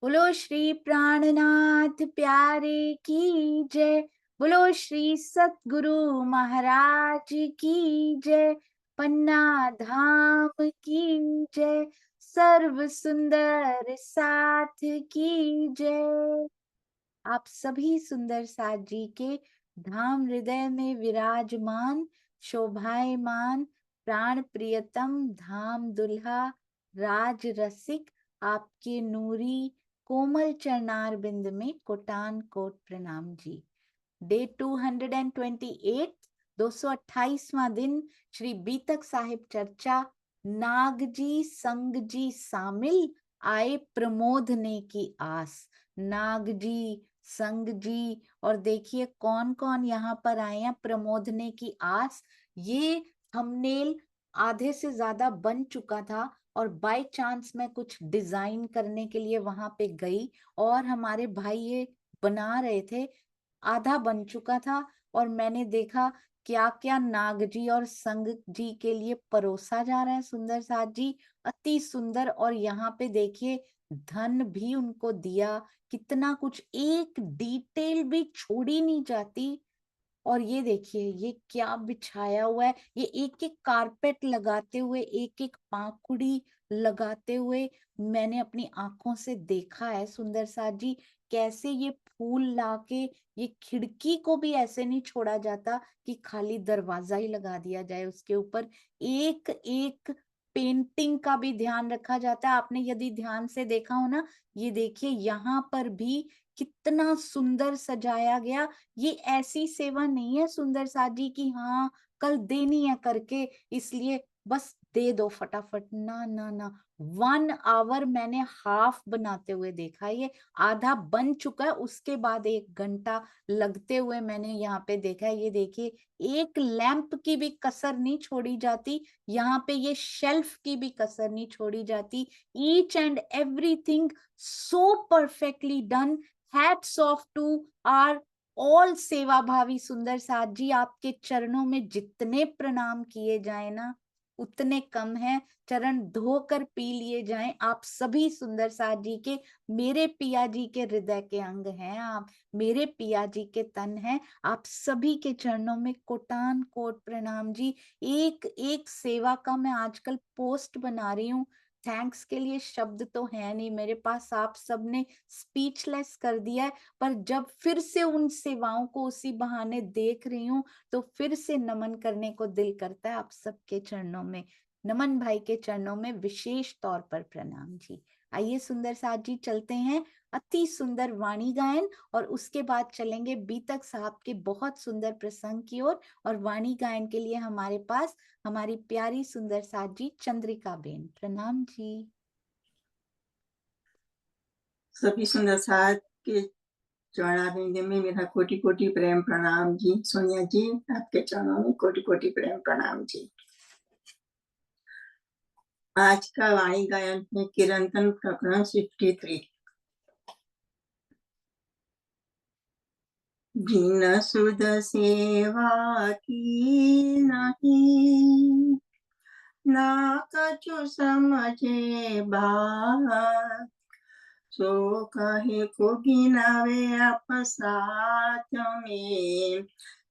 बोलो श्री प्राणनाथ प्यारे की जय। बोलो श्री सतगुरु महाराज की जय। पन्ना धाम की जय। सर्व सुंदर साथ की जय। आप सभी सुंदर साथ जी के धाम हृदय में विराजमान शोभायमान प्राण प्रियतम धाम दुल्हा राज रसिक आपके नूरी कोमल चरणार बिंद में कोटान कोट प्रणाम जी। डे 228, 228वां दिन श्री बीतक साहिब चर्चा। नागजी संग जी शामिल आए प्रमोदने की आस। नागजी संग जी, और देखिए कौन कौन यहाँ पर आए हैं प्रमोदने की आस। ये थंबनेल आधे से ज्यादा बन चुका था और बाय चांस मैं कुछ डिजाइन करने के लिए वहां पे गई और हमारे भाई ये बना रहे थे। आधा बन चुका था और मैंने देखा क्या क्या नागजी और संग जी के लिए परोसा जा रहा है। सुंदर साथ जी अति सुंदर, और यहाँ पे देखिए धन भी उनको दिया। कितना कुछ, एक डिटेल भी छोड़ी नहीं जाती। और ये देखिए ये क्या बिछाया हुआ है, ये एक एक कारपेट लगाते हुए, एक एक पाखुड़ी लगाते हुए मैंने अपनी आंखों से देखा है। सुंदर साथ जी कैसे ये फूल लाके, ये खिड़की को भी ऐसे नहीं छोड़ा जाता कि खाली दरवाजा ही लगा दिया जाए, उसके ऊपर एक एक पेंटिंग का भी ध्यान रखा जाता है। आपने यदि ध्यान से देखा हो ना, ये देखिए यहाँ पर भी कितना सुंदर सजाया गया। ये ऐसी सेवा नहीं है सुंदर साथ जी की हाँ कल देनी है करके इसलिए बस दे दो फटाफट, ना ना ना। 1 आवर मैंने हाफ बनाते हुए देखा, ये आधा बन चुका है, उसके बाद 1 घंटा लगते हुए मैंने यहाँ पे देखा है। ये देखिए एक लैंप की भी कसर नहीं छोड़ी जाती, यहाँ पे ये शेल्फ की भी कसर नहीं छोड़ी जाती। Each and everything so perfectly done. Hats off to our all सेवा भावी सुंदर साथ जी। आपके चरणों में जितने प्रणाम किए जाए ना उतने कम है। चरण धोकर पी लिए जाएं आप सभी सुंदर साथ जी के। मेरे पिया जी के हृदय के अंग हैं आप, मेरे पिया जी के तन हैं आप। सभी के चरणों में कोटान कोट प्रणाम जी। एक एक सेवा का मैं आजकल पोस्ट बना रही हूँ, थैंक्स के लिए शब्द तो है नहीं मेरे पास, आप सबने स्पीचलेस कर दिया है। पर जब फिर से उन सेवाओं को उसी बहाने देख रही हूँ तो फिर से नमन करने को दिल करता है आप सबके चरणों में। नमन भाई के चरणों में विशेष तौर पर प्रणाम जी। आइए सुंदर साथ जी चलते हैं अति सुंदर वाणी गायन, और उसके बाद चलेंगे बीतक साहब के बहुत सुंदर प्रसंग की ओर। और वाणी गायन के लिए हमारे पास हमारी प्यारी सुंदर साथ जी चंद्रिका बेन। प्रणाम जी। सभी सुंदर साथ के चरणारविंद में मेरा कोटि कोटि प्रेम प्रणाम जी। सोनिया जी आपके चरणों में कोटि कोटि प्रेम प्रणाम जी। आज का वाणी गायन है कीर्तन प्रकरण 53। जिन सुध सेवा की नहीं, ना कछु समझे बात, सो कहे को गिनावे अपसात में,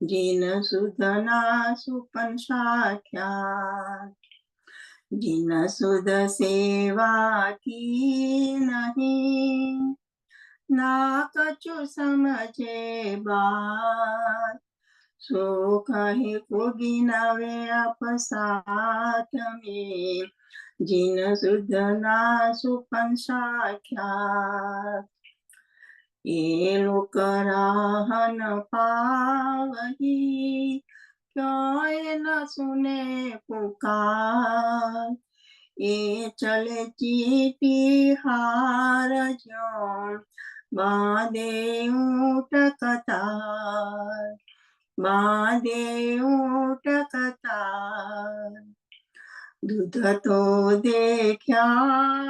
जिन सुध ना सुपन साख्यात। जिन सुध सेवा की नहीं, ना कछु समझे बात, सो कहे को गिनावे अपसात में, जिन सुध ना सुपन साख्यात। ये लोक राह न पावही, क्यों ये न सुने पुकार। ये चले चीटी हार ज्यों, बांधे ऊँट कतार, बांधे ऊँट कतार। दूध तो देखा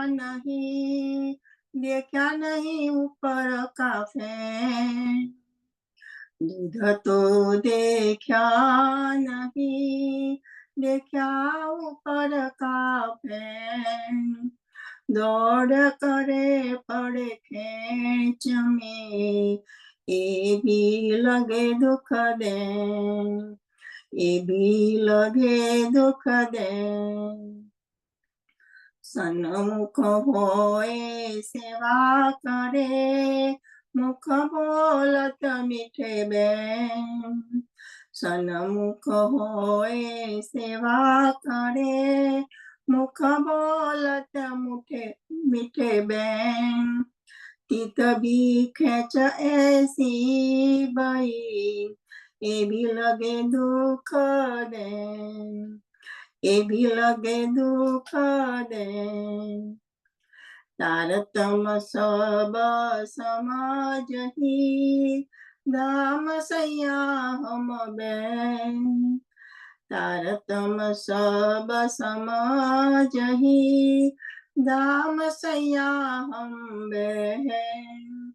नहीं, देखा नहीं ऊपर का फैन। दूध तो देखा नहीं, देखा ऊपर का फैन। दौड़ करे पड़े खेच में, ये भी लगे दुख दे, ये भी लगे दुख दे। सन्मुख होए सेवा करे, मुख बोलत मीठे बैन। सन्मुख होए सेवा करे, मुख बोलत मीठे बैन। तित भी खेच ऐसी बई, ये भी लगे दुख दे, ये भी लगे दुख दे। तारतम सब समझही, दाम सैया हम बैन। तारतम सब समझही, दाम सैया हम बैन।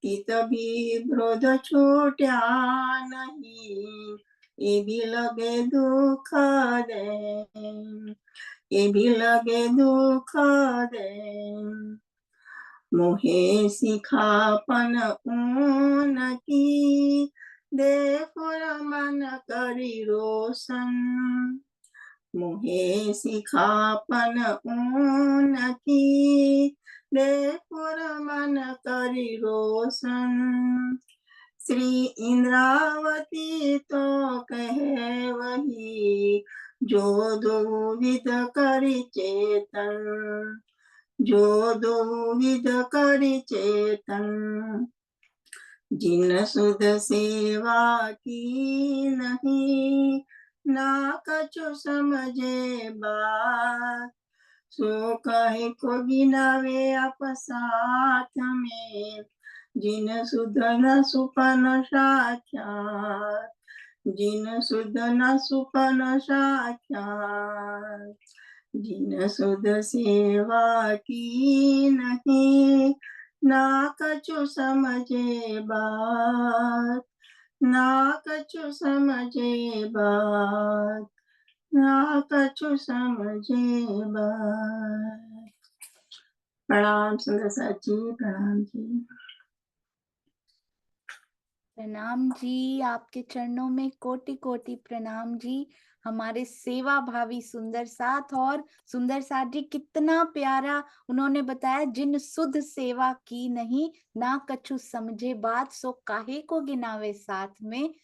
तित भी क्रोध छूट्या नहीं, ये भी लगे दुख दे, ये भी लगे दुख दे। मोहे सिखापन ऊन की, देखुर मन करी रोशन। मोहे सिखापन ऊन की, देखुर मन करी रोशन। श्री इंद्रावती तो कहे वही, जो दो विध करी चेतन, जो दो विध करी चेतन। जिन सुध सेवा की नहीं, ना कछु समझे बात। सो कहे को गिनावे आप साथ में, जिन सुध न सुपन साख्यात, जिन सुध न सुपन साख्यात। जिन सुध सेवा की नहीं, ना कछु समझे बात, ना कछु समझे बात, ना कछु समझे बात। प्रणाम सुंदर साथ जी, प्रणाम जी। प्रणाम जी, आपके चरणों में कोटि कोटि प्रणाम जी। हमारे सेवा भावी सुंदर साथ, और सुंदर साथ जी कितना प्यारा उन्होंने बताया, जिन सुध सेवा की नहीं, ना कछु समझे बात, सो काहे को गिनावे साथ में।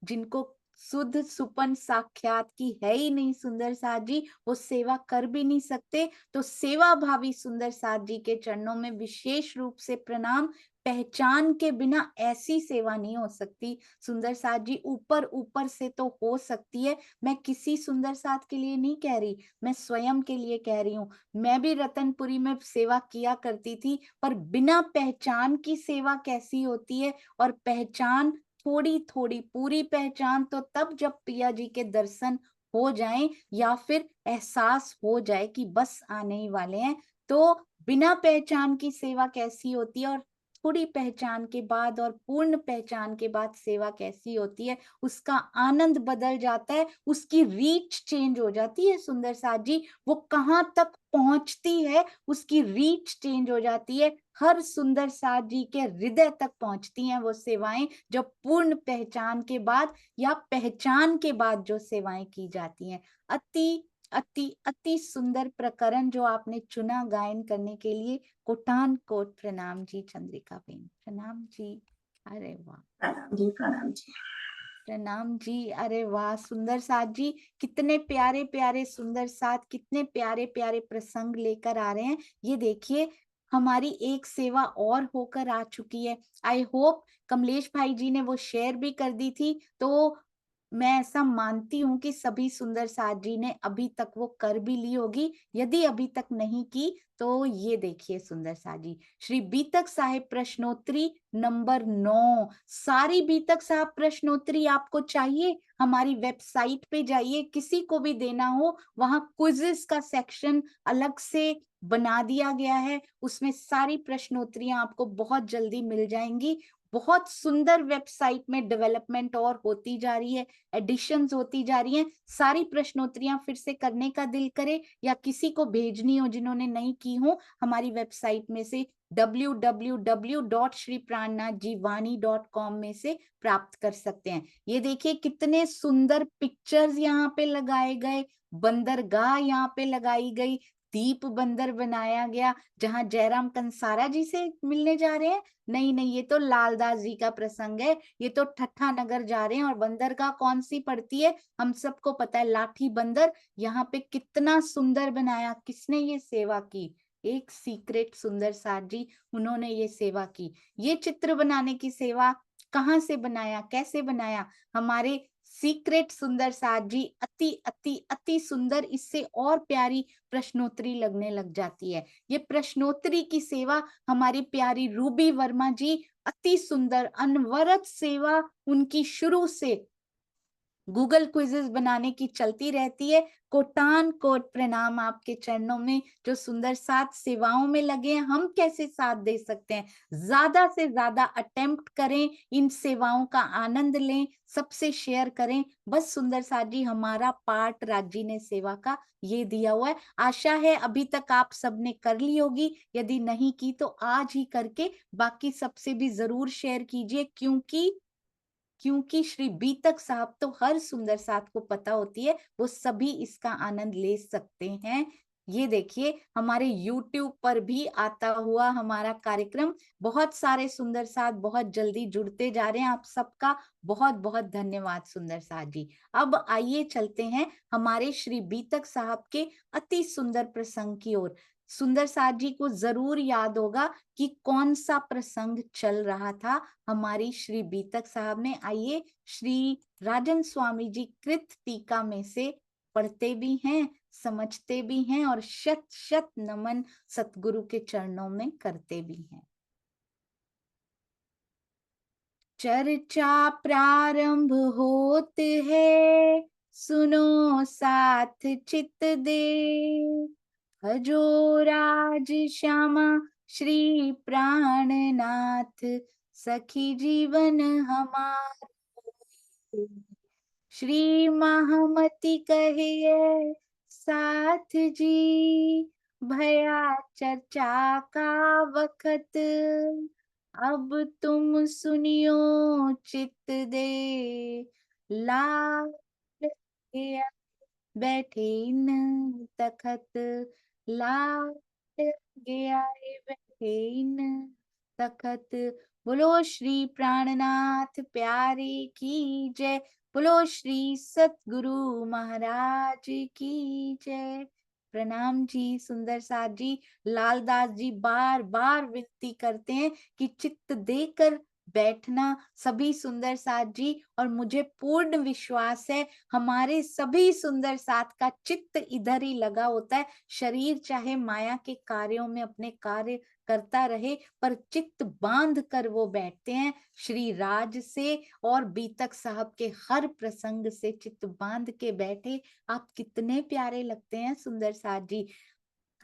जिनको शुद्ध सुपन साक्षात की है ही नहीं सुंदर साथ जी, वो सेवा कर भी नहीं सकते। तो सेवा भावी सुंदर साथ जी के चरणों में विशेष रूप से प्रणाम। पहचान के बिना ऐसी सेवा नहीं हो सकती सुंदर साथ जी। ऊपर ऊपर से तो हो सकती है, मैं किसी सुंदर साथ के लिए नहीं कह रही, मैं स्वयं के लिए कह रही हूँ। मैं भी रतनपुरी में सेवा किया करती थी, पर बिना पहचान की सेवा कैसी होती है। और पहचान थोड़ी थोड़ी, पूरी पहचान तो तब जब पिया जी के दर्शन हो जाएं, या फिर एहसास हो जाए कि बस आने ही वाले हैं। तो बिना पहचान की सेवा कैसी होती है, और थोड़ी पहचान के बाद और पूर्ण पहचान के बाद सेवा कैसी होती है, उसका आनंद बदल जाता है, उसकी रीच चेंज हो जाती है सुंदर साथ जी। वो कहाँ तक पहुंचती है, उसकी रीच चेंज हो जाती है। हर सुंदर साथ जी के हृदय तक पहुंचती हैं वो सेवाएं, जो पूर्ण पहचान के बाद या पहचान के बाद जो सेवाएं की जाती हैं। अति अति अति सुंदर प्रकरण जो आपने चुना गायन करने के लिए। कोटान कोट प्रणाम जी चंद्रिका बेन, प्रणाम जी। अरे वाह, प्रणाम जी, प्रणाम जी। प्रणाम जी। अरे वाह सुंदर साथ जी, कितने प्यारे प्यारे सुंदर साथ, कितने प्यारे प्यारे प्रसंग लेकर आ रहे हैं। ये देखिए, हमारी एक सेवा और होकर आ चुकी है। आई होप कमलेश भाई जी ने वो शेयर भी कर दी थी, तो मैं ऐसा मानती हूँ कि सभी सुंदर साथ जी ने अभी तक वो कर भी ली होगी। यदि अभी तक नहीं की, तो ये देखिए सुंदर साथ जी, श्री बीतक साहेब प्रश्नोत्तरी नंबर 9। सारी बीतक साहब प्रश्नोत्तरी आपको चाहिए, हमारी वेबसाइट पे जाइए, किसी को भी देना हो, वहां क्विज़ेस का सेक्शन अलग से बना दिया गया है, उसमें सारी प्रश्नोत्तरियां आपको बहुत जल्दी मिल जाएंगी। बहुत सुंदर वेबसाइट में डेवलपमेंट और होती जा रही है, एडिशंस होती जा रही हैं। सारी प्रश्नोत्तरियां फिर से करने का दिल करे या किसी को भेजनी हो जिन्होंने नहीं की हो, हमारी वेबसाइट में से www.shripranathjiwani.com में से प्राप्त कर सकते हैं। ये देखिए कितने सुंदर पिक्चर्स यहाँ पे लगाए गए, बंदरगाह यहाँ पे लगाई गई, दीप बंदर बनाया गया जहां जयराम कंसारा जी से मिलने जा रहे हैं। नहीं नहीं, ये तो लालदास जी का प्रसंग है, ये तो ठट्ठा नगर जा रहे हैं। और बंदरगाह कौन सी पड़ती है, हम सबको पता है, लाठी बंदर। यहाँ पे कितना सुंदर बनाया, किसने ये सेवा की, एक सीक्रेट सुंदर साथ जी, उन्होंने ये सेवा की। ये चित्र बनाने की सेवा कहाँ से बनाया, कैसे बनाया, हमारे सीक्रेट सुंदर साथ जी। अति अति अति सुंदर, इससे और प्यारी प्रश्नोत्तरी लगने लग जाती है। ये प्रश्नोत्तरी की सेवा हमारी प्यारी रूबी वर्मा जी, अति सुंदर अनवरत सेवा उनकी शुरू से गूगल क्विजेस बनाने की चलती रहती है। कोटान कोट प्रणाम आपके चरणों में, जो सुंदर साथ सेवाओं में लगे हैं। हम कैसे साथ दे सकते हैं, ज्यादा से ज्यादा अटेम्प्ट करें, इन सेवाओं का आनंद लें, सबसे शेयर करें। बस सुंदर साथ जी, हमारा पार्ट राजी ने सेवा का ये दिया हुआ है। आशा है अभी तक आप सबने कर ली होगी, यदि नहीं की तो आज ही करके बाकी सबसे भी जरूर शेयर कीजिए, क्योंकि श्री बीतक साहब तो हर सुंदर साथ को पता होती है, वो सभी इसका आनंद ले सकते हैं। ये देखिए हमारे YouTube पर भी आता हुआ हमारा कार्यक्रम, बहुत सारे सुंदर साथ बहुत जल्दी जुड़ते जा रहे हैं। आप सबका बहुत बहुत धन्यवाद सुंदर साथ जी। अब आइए चलते हैं हमारे श्री बीतक साहब के अति सुंदर प्रसंग की ओर। सुंदर साथ जी को जरूर याद होगा कि कौन सा प्रसंग चल रहा था हमारी श्री बीतक साहब ने। आइए श्री राजन स्वामी जी कृत टीका में से पढ़ते भी हैं, समझते भी हैं और शत शत नमन सतगुरु के चरणों में करते भी हैं। चर्चा प्रारंभ होत है, सुनो साथ चित दे, भजो राज श्यामा श्री प्राणनाथ, सखी जीवन हमारे। श्री महामति कहिए साथ जी, भया चर्चा का वखत, अब तुम सुनियो चित दे, लाल गया बैठे न तखत, लाल गया बैठे न तखत। बोलो श्री प्राणनाथ प्यारे की जय, बोलो श्री सतगुरु महाराज की जय। प्रणाम जी सुंदर साथ जी। लालदास जी बार बार विनती करते हैं कि चित्त देकर बैठना सभी सुंदर साथ जी, और मुझे पूर्ण विश्वास है हमारे सभी सुंदर साथ का चित्त इधर ही लगा होता है। शरीर चाहे माया के कार्यों में अपने कार्य करता रहे, पर चित्त बांध कर वो बैठते हैं श्री राज से और बीतक साहब के हर प्रसंग से चित्त बांध के बैठे। आप कितने प्यारे लगते हैं सुंदर साथ जी।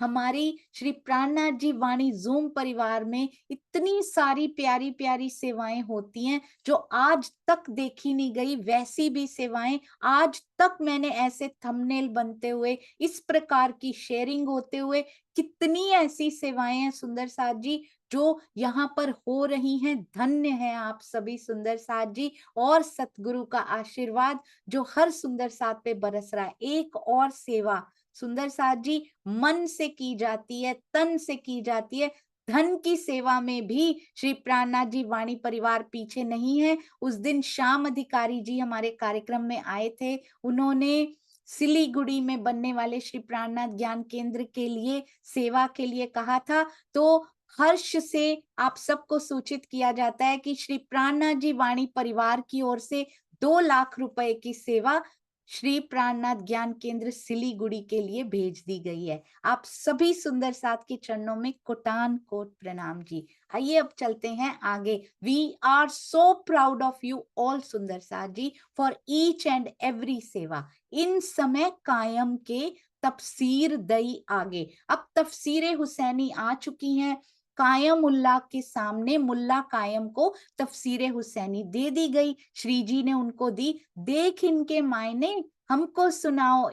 हमारी श्री प्राणनाथ जी वाणी जूम परिवार में इतनी सारी प्यारी प्यारी सेवाएं होती हैं जो आज तक देखी नहीं गई। वैसी भी सेवाएं आज तक मैंने ऐसे थंबनेल बनते हुए, इस प्रकार की शेयरिंग होते हुए, कितनी ऐसी सेवाएं हैं सुंदर साथ जी जो यहाँ पर हो रही हैं। धन्य है आप सभी सुंदर साथ जी, और सतगुरु का आशीर्वाद जो हर सुंदर साथ पे बरस रहा है। एक और सेवा सुंदर साथ जी मन से की जाती है, तन से की जाती है। धन की सेवा में भी श्री प्राणनाथ जी वाणी परिवार पीछे नहीं है। उस दिन श्याम अधिकारी जी हमारे कार्यक्रम में आए थे, उन्होंने सिलीगुड़ी में बनने वाले श्री प्राणनाथ ज्ञान केंद्र के लिए सेवा के लिए कहा था। तो हर्ष से आप सबको सूचित किया जाता है कि श्री प्राणनाथ जी वाणी परिवार की ओर से 2 लाख रुपए की सेवा श्री प्राणनाथ ज्ञान केंद्र सिलीगुड़ी के लिए भेज दी गई है। आप सभी सुंदर साथ के चरणों में कोटान कोट प्रणाम जी। आइए अब चलते हैं आगे। We are so proud of you all सुंदर साथ जी फॉर ईच एंड एवरी सेवा। इन समय कायम के तफसीर दई आगे, अब तफसीर हुसैनी आ चुकी हैं। कायम उल्लाह के सामने मुल्ला कायम को तफसीरे हुसैनी दे दी गई, श्री जी ने उनको दी। देख इनके मायने हमको सुनाओ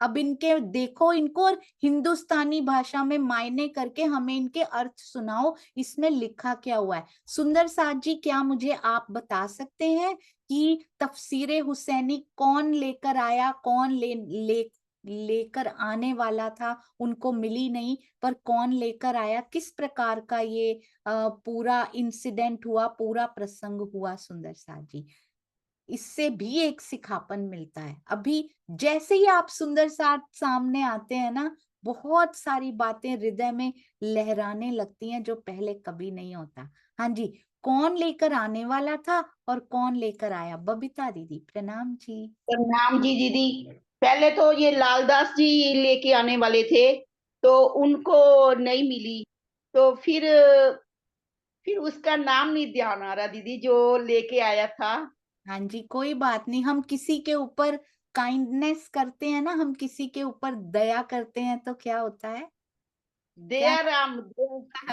अब इनके देखो इनको और हिंदुस्तानी भाषा में मायने करके हमें इनके अर्थ सुनाओ, इसमें लिखा क्या हुआ है। सुंदर साथ जी, क्या मुझे आप बता सकते हैं कि तफसीरे हुसैनी कौन लेकर आया, कौन लेकर आने वाला था, उनको मिली नहीं, पर कौन लेकर आया, किस प्रकार का ये पूरा इंसिडेंट हुआ, पूरा प्रसंग हुआ सुंदर साथ जी। इससे भी एक सिखापन मिलता है। अभी जैसे ही आप सुंदर साथ सामने आते हैं ना, बहुत सारी बातें हृदय में लहराने लगती हैं जो पहले कभी नहीं होता। हाँ जी, कौन लेकर आने वाला था और कौन लेकर आया? बबीता दीदी प्रणाम जी। प्रणाम जी दीदी। पहले तो ये लालदास जी लेके आने वाले थे, तो उनको नहीं मिली, तो फिर उसका नाम नहीं ध्यान आ रहा दीदी, जो लेके आया था। हाँ जी, कोई बात नहीं, हम किसी के ऊपर काइंडनेस करते हैं ना, हम किसी के ऊपर दया करते हैं तो क्या होता है? क्या? दयाराम,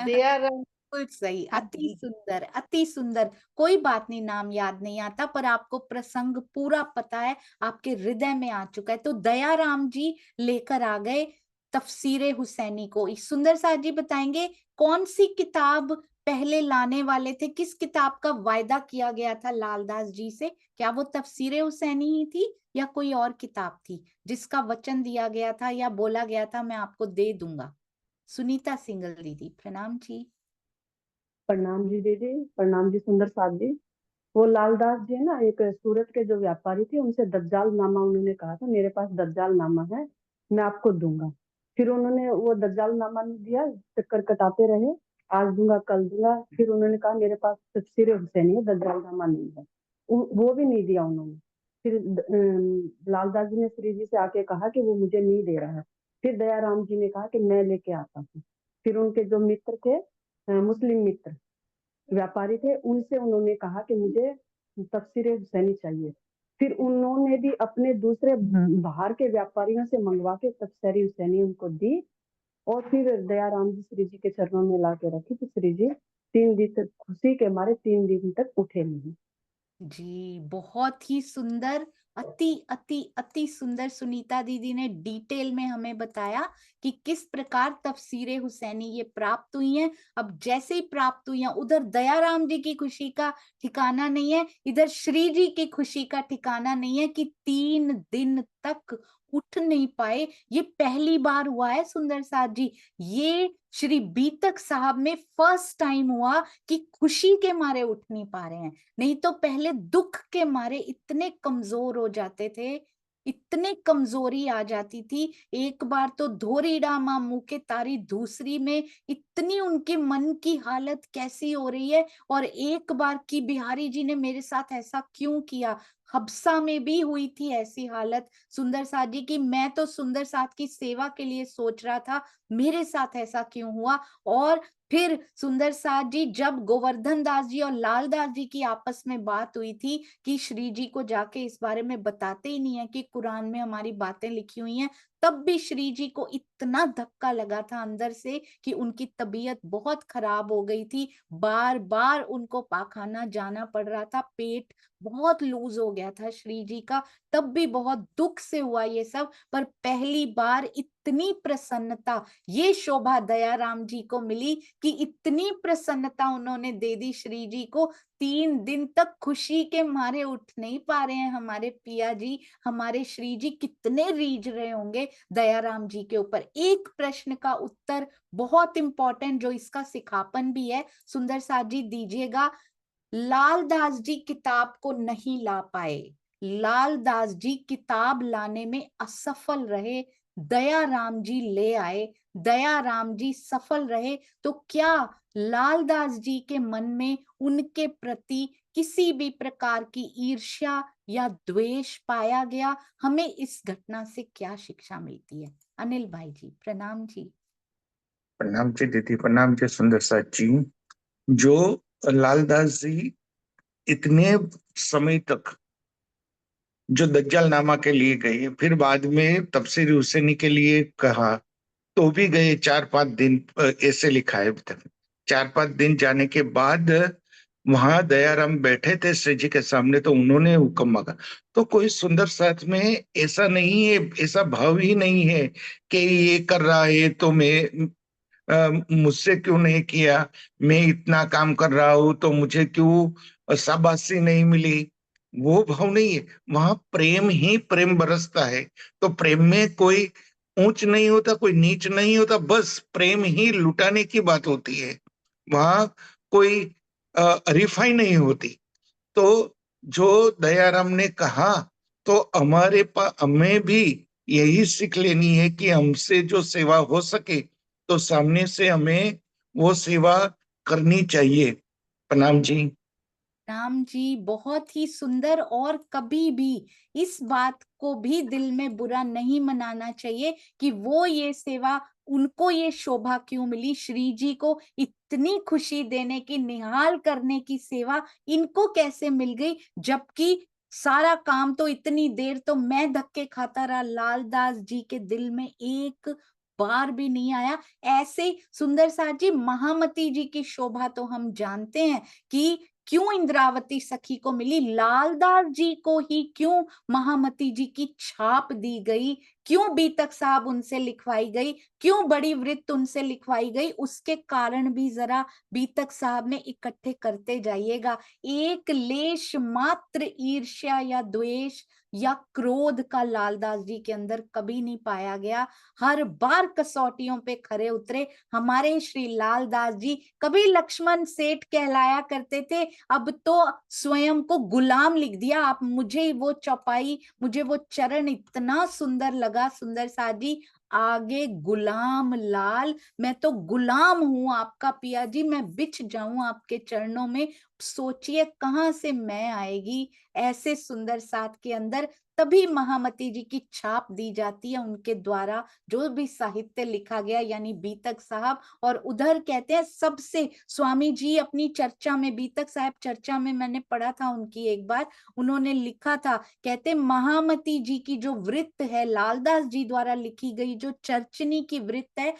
दयाराम। बिल्कुल सही, हाँ अति जी। सुंदर अति सुंदर। कोई बात नहीं, नाम याद नहीं आता, पर आपको प्रसंग पूरा पता है, आपके हृदय में आ चुका है। तो दयाराम जी लेकर आ गए तफसीरे हुसैनी को। सुंदर साथ जी बताएंगे कौन सी किताब पहले लाने वाले थे, किस किताब का वायदा किया गया था लालदास जी से? क्या वो तफसीरे हुसैनी ही थी या कोई और किताब थी जिसका वचन दिया गया था या बोला गया था मैं आपको दे दूंगा? सुनीता सिंगल दीदी प्रणाम जी। प्रणाम जी दीदी, प्रणाम जी सुंदर साथ जी। वो लालदास जी है ना, एक सूरत के जो व्यापारी थे, उनसे दज्जाल नामा उन्होंने कहा था, मेरे पास दज्जाल नामा है, मैं आपको दूंगा। फिर उन्होंने वो दज्जाल नामा नहीं दिया, चक्कर कटाते रहे, आज दूंगा कल दूंगा। फिर उन्होंने कहा मेरे पास तफसीर हुसैनी है, दज्जाल नामा नहीं है, वो भी नहीं दिया उन्होंने। फिर लालदास जी ने श्री जी से आके कहा कि वो मुझे नहीं दे रहा है। फिर दयाराम जी ने कहा कि मैं लेके आता हूँ। फिर उनके जो मित्र थे, मुस्लिम मित्र व्यापारी थे, उनसे उन्होंने कहा कि मुझे तफसीर हुसैनी चाहिए। फिर उन्होंने भी अपने दूसरे बाहर के व्यापारियों से मंगवा के तफसीर हुसैनी उनको दी, और फिर दयाराम जी श्री जी के चरणों में ला के रखी। तो श्री जी 3 दिन तक खुशी के मारे 3 दिन तक उठे नहीं। जी बहुत ही सुंदर, अति अति अति सुंदर। सुनीता दीदी ने डिटेल में हमें बताया कि किस प्रकार तफसीरे हुसैनी ये प्राप्त हुई हैं। अब जैसे ही प्राप्त हुई हैं, उधर दयाराम जी की खुशी का ठिकाना नहीं है, इधर श्री जी की खुशी का ठिकाना नहीं है कि 3 दिन तक उठ नहीं पाए। ये पहली बार हुआ है सुंदर साथ जी, ये श्री बीतक साहब में फर्स्ट टाइम हुआ कि खुशी के मारे उठ नहीं पा रहे हैं। नहीं तो पहले दुख के मारे इतने कमजोर हो जाते थे, इतने कमजोरी आ जाती थी। एक बार तो धोरी डामा मुंह के तारी, दूसरी में इतनी उनके मन की हालत कैसी हो रही है। और एक बार की बिहारी जी ने मेरे साथ ऐसा क्यों किया, हबसा में भी हुई थी ऐसी हालत सुंदर साथ जी की। मैं तो सुंदर साथ की सेवा के लिए सोच रहा था, मेरे साथ ऐसा क्यों हुआ। और फिर सुंदर साथ जी, जब गोवर्धन दास जी और लाल दास जी की आपस में बात हुई थी कि श्री जी को जाके इस बारे में बताते ही नहीं है कि कुरान में हमारी बातें लिखी हुई हैं, तब भी श्री जी को इतना धक्का लगा था अंदर से कि उनकी तबीयत बहुत खराब हो गई थी। बार बार उनको पाखाना जाना पड़ रहा था, पेट बहुत लूज हो गया था श्री जी का। तब भी बहुत दुख से हुआ ये सब, पर पहली बार इतनी प्रसन्नता ये शोभा दयाराम जी को मिली कि इतनी प्रसन्नता उन्होंने दे दी श्री जी को। 3 दिन तक खुशी के मारे उठ नहीं पा रहे हैं हमारे पिया जी, हमारे श्री जी कितने रीझ रहे होंगे दयाराम जी के ऊपर। एक प्रश्न का उत्तर बहुत इंपॉर्टेंट, जो इसका सिखापन भी है, सुंदर साथ जी दीजिएगा। लालदास जी किताब को नहीं ला पाए, लालदास जी किताब लाने में असफल रहे, दयाराम जी ले आए, दयाराम जी सफल रहे। तो क्या लालदास जी के मन में उनके प्रति किसी भी प्रकार की ईर्ष्या या द्वेष पाया गया? हमें इस घटना से क्या शिक्षा मिलती है? अनिल भाई जी प्रणाम जी। प्रणाम जी दीदी, प्रणाम जी सुंदर साथ जी। जो लालदास जी इतने समय तक जो दज्जाल नामा के लिए गए, फिर बाद में तफसीर हुसैनी के लिए कहा, तो भी गए 4-5 दिन, ऐसे लिखा है अभी तक 4-5 दिन जाने के बाद वहां दयाराम बैठे थे श्री जी के सामने, तो उन्होंने हुक्म मांगा। तो कोई सुंदर साथ में ऐसा नहीं है, ऐसा भाव ही नहीं है कि ये कर रहा है तो मैं मुझसे क्यों नहीं किया, मैं इतना काम कर रहा हूं तो मुझे क्यों शाबाशी नहीं मिली, वो भाव नहीं है। वहां प्रेम ही प्रेम बरसता है। तो प्रेम में कोई ऊंच नहीं होता, कोई नीच नहीं होता, बस प्रेम ही लुटाने की बात होती है। वहां कोई हरीफाई नहीं होती। तो जो दयाराम ने कहा, तो हमें भी यही सीख लेनी है कि हमसे जो सेवा हो सके तो सामने से हमें वो सेवा करनी चाहिए। प्रणाम जी। राम जी, बहुत ही सुंदर। और कभी भी इस बात को भी दिल में बुरा नहीं मनाना चाहिए कि वो ये सेवा, उनको ये शोभा क्यों मिली, श्री जी को इतनी खुशी देने की, निहाल करने की सेवा इनको कैसे मिल गई, जबकि सारा काम तो इतनी देर तो मैं धक्के खाता रहा, लालदास जी के दिल में एक बार भी नहीं आया। ऐसे सुंदर साथ जी, महामती जी की शोभा तो हम जानते हैं कि क्यों इंद्रावती सखी को मिली, लालदास जी को ही क्यों महामती जी की छाप दी गई, क्यों बीतक साहब उनसे लिखवाई गई, क्यों बड़ी वृत्त उनसे लिखवाई गई, उसके कारण भी जरा बीतक साहब में इकट्ठे करते जाइएगा। एक लेश मात्र ईर्ष्या या द्वेष या क्रोध का लालदास जी के अंदर कभी नहीं पाया गया। हर बार कसौटियों पे खरे उतरे हमारे श्री लालदास जी। कभी लक्ष्मण सेठ कहलाया करते थे, अब तो स्वयं को गुलाम लिख दिया। आप मुझे वो चौपाई, मुझे वो चरण इतना सुंदर लगा सुंदर साथ जी। आगे गुलाम लाल, मैं तो गुलाम हूं आपका पिया जी, मैं बिछ जाऊं आपके चरणों में। सोचिए कहां से मैं आएगी ऐसे सुंदर साथ के अंदर। तभी महामती जी की छाप दी जाती है उनके द्वारा, जो भी साहित्य लिखा गया, यानी बीतक साहब। और उधर कहते हैं सबसे, स्वामी जी अपनी चर्चा में, बीतक साहब चर्चा में मैंने पढ़ा था उनकी एक बार, उन्होंने लिखा था, कहते महामती जी की जो वृत्त है, लालदास जी द्वारा लिखी गई जो चर्चनी की वृत्त है,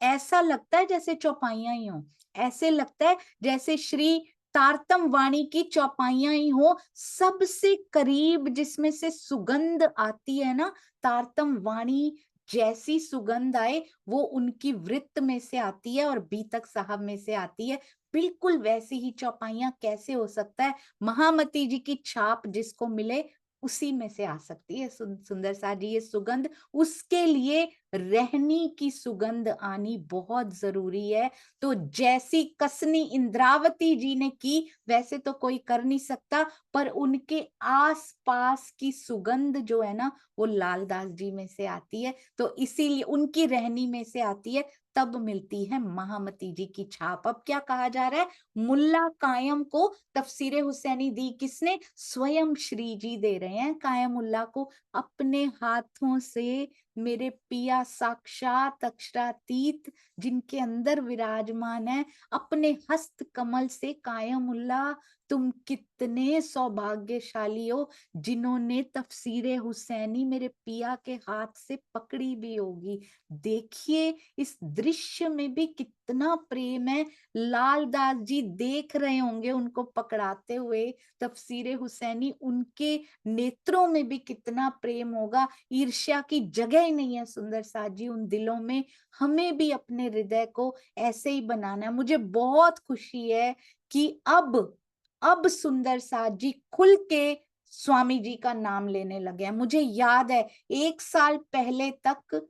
ऐसा लगता है जैसे चौपाइयां ही हो, ऐसे लगता है जैसे श्री तारतम वाणी की चौपाइयां ही हो। सबसे करीब जिसमें से सुगंध आती है ना, तारतम वाणी जैसी सुगंध आए वो उनकी वृत्त में से आती है और बीतक साहब में से आती है। बिल्कुल वैसी ही चौपाइयां कैसे हो सकता है, महामती जी की छाप जिसको मिले उसी में से आ सकती है सुंदर सा जी ये सुगंध। उसके लिए रहनी की सुगंध आनी बहुत जरूरी है। तो जैसी कसनी इंद्रावती जी ने की वैसे तो कोई कर नहीं सकता, पर उनके आस पास की सुगंध जो है ना वो लालदास जी में से आती है, तो इसीलिए उनकी रहनी में से आती है, तब मिलती है महामती जी की छाप। अब क्या कहा जा रहा है, मुल्ला कायम को तफसीरे हुसैनी दी किसने, स्वयं श्री जी दे रहे हैं कायमुल्ला को अपने हाथों से। मेरे पिया साक्षात अक्षरातीत जिनके अंदर विराजमान है, अपने हस्त कमल से कायमुल्ला तुम कितने सौभाग्यशाली हो जिन्होंने तफसीरे हुसैनी मेरे पिया के हाथ से पकड़ी भी होगी। देखिए इस दृश्य में भी कितना प्रेम है। लालदास जी देख रहे होंगे उनको पकड़ाते हुए तफसीरे हुसैनी, उनके नेत्रों में भी कितना प्रेम होगा। ईर्ष्या की जगह ही नहीं है सुंदर साथ जी उन दिलों में। हमें भी अपने हृदय को ऐसे ही बनाना है। मुझे बहुत खुशी है कि अब सुंदर साथ जी खुल के स्वामी जी का नाम लेने लगे हैं। मुझे याद है 1 साल पहले तक,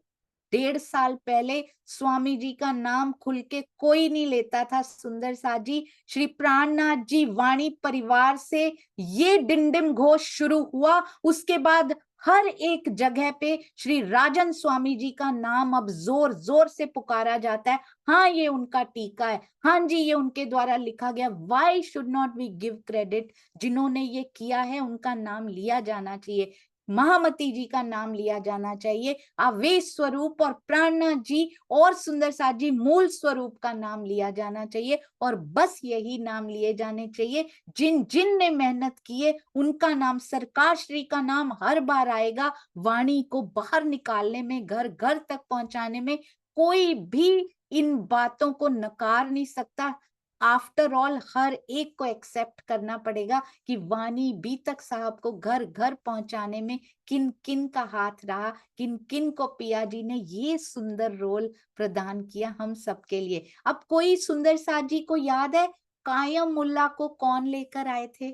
1.5 साल पहले स्वामी जी का नाम खुल के कोई नहीं लेता था सुंदर साथ जी। श्री प्राणनाथ जी वाणी परिवार से ये डिंडिम घोष शुरू हुआ, उसके बाद हर एक जगह पे श्री राजन स्वामी जी का नाम अब जोर जोर से पुकारा जाता है। हाँ ये उनका टीका है, हाँ जी ये उनके द्वारा लिखा गया। Why should not we give credit, जिन्होंने ये किया है उनका नाम लिया जाना चाहिए, महामती जी का नाम लिया जाना चाहिए। आवेश स्वरूप और प्राणनाथ जी और सुंदर साथ जी मूल स्वरूप का नाम लिया जाना चाहिए, और बस यही नाम लिए जाने चाहिए। जिन जिन ने मेहनत की है उनका नाम, सरकार श्री का नाम हर बार आएगा। वाणी को बाहर निकालने में, घर घर तक पहुंचाने में कोई भी इन बातों को नकार नहीं सकता। आफ्टर ऑल हर एक को एक्सेप्ट करना पड़ेगा कि वाणी बीतक साहब को घर घर पहुंचाने में किन किन का हाथ रहा, किन किन को पिया जी ने ये सुंदर रोल प्रदान किया हम सबके लिए। अब कोई सुंदर साथ जी को याद है कायम मुल्ला को कौन लेकर आए थे?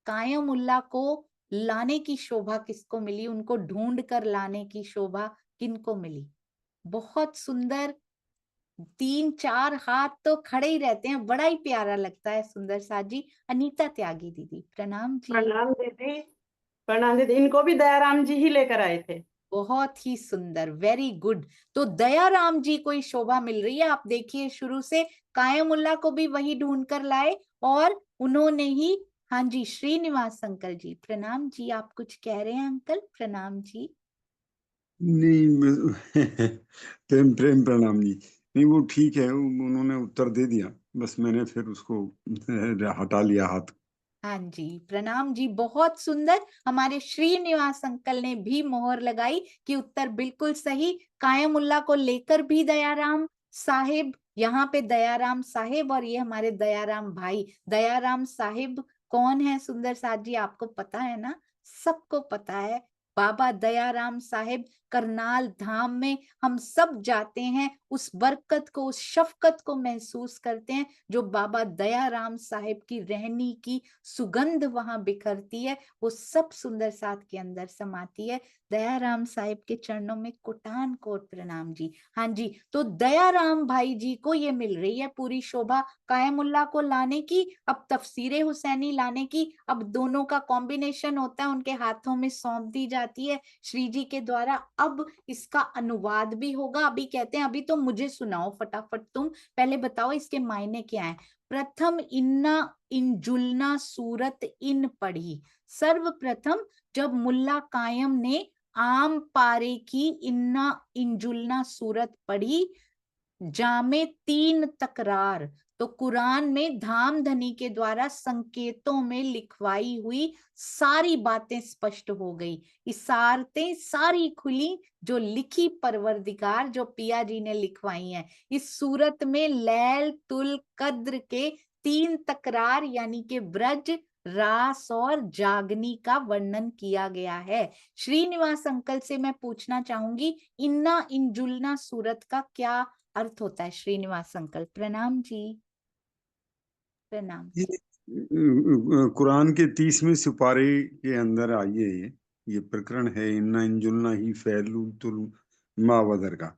कायम मुल्ला को लाने की शोभा किसको मिली? उनको ढूंढ कर लाने की शोभा किनको मिली? बहुत सुंदर 3-4 हाथ तो खड़े ही रहते हैं, बड़ा ही प्यारा लगता है सुंदर साथ जी। अनीता त्यागी दीदी प्रणाम जी। प्रणाम दीदी। प्रणाम दीदी, इनको भी दयाराम जी ही लेकर आए थे। बहुत ही सुंदर, वेरी गुड। तो दयाराम जी को ही शोभा मिल रही है। आप देखिए शुरू से कायमुल्ला को भी वही ढूंढ कर लाए और उन्होंने ही, हाँ जी श्रीनिवास अंकल जी प्रणाम जी। आप कुछ कह रहे हैं अंकल? प्रणाम जी। नहीं प्रेम प्रेम प्रणाम जी। नहीं वो ठीक है, उन्होंने उत्तर दे दिया, बस मैंने फिर उसको हटा लिया हाथ। हाँ जी प्रणाम जी, बहुत सुंदर। हमारे श्रीनिवास अंकल ने भी मोहर लगाई कि उत्तर बिल्कुल सही। कायमुल्ला को लेकर भी दयाराम साहिब, यहाँ पे दयाराम साहिब और ये हमारे दयाराम भाई। दयाराम साहिब कौन है सुंदर साथ जी? आपको पता है ना? सबको पता है। बाबा दयाराम साहिब करनाल धाम में हम सब जाते हैं, उस बरकत को, उस शफकत को महसूस करते हैं जो बाबा दयाराम साहिब की रहनी की सुगंध वहां बिखरती है, वो सब सुंदर साथ के अंदर समाती है। दयाराम साहिब के चरणों में कोटान कोट प्रणाम जी। हाँ जी, तो दयाराम भाई जी को ये मिल रही है पूरी शोभा कायमुल्ला को लाने की, अब तफसीरे हुसैनी लाने की। अब दोनों का कॉम्बिनेशन होता है, उनके हाथों में सौंप दी जाती है श्री जी के द्वारा। अब इसका अनुवाद भी होगा। अभी कहते हैं अभी तो मुझे सुनाओ फटाफट, तुम पहले बताओ इसके मायने क्या है। प्रथम इन्ना इंजुलना सूरत इन पढ़ी। सर्वप्रथम जब मुल्ला कायम ने आम पारे की इन्ना इंजुलना सूरत पढ़ी, जामे 3 तकरार, तो कुरान में धाम धनी के द्वारा संकेतों में लिखवाई हुई सारी बातें स्पष्ट हो गई, इशारतें सारी खुली जो लिखी परवरदिगार, जो पिया जी ने लिखवाई हैं। इस सूरत में लैल तुल कद्र के 3 तकरार यानी कि ब्रज, रास और जागनी का वर्णन किया गया है। श्रीनिवास अंकल से मैं पूछना चाहूंगी इन्ना इंजुलना सूरत का क्या अर्थ होता है? श्रीनिवास अंकल प्रणाम जी। प्रणाम। ये कुरान के 30वें सिपारे के अंदर आई है ये प्रकरण है, इन्ना इंजुलना ही फैलुल तुल मावदर का।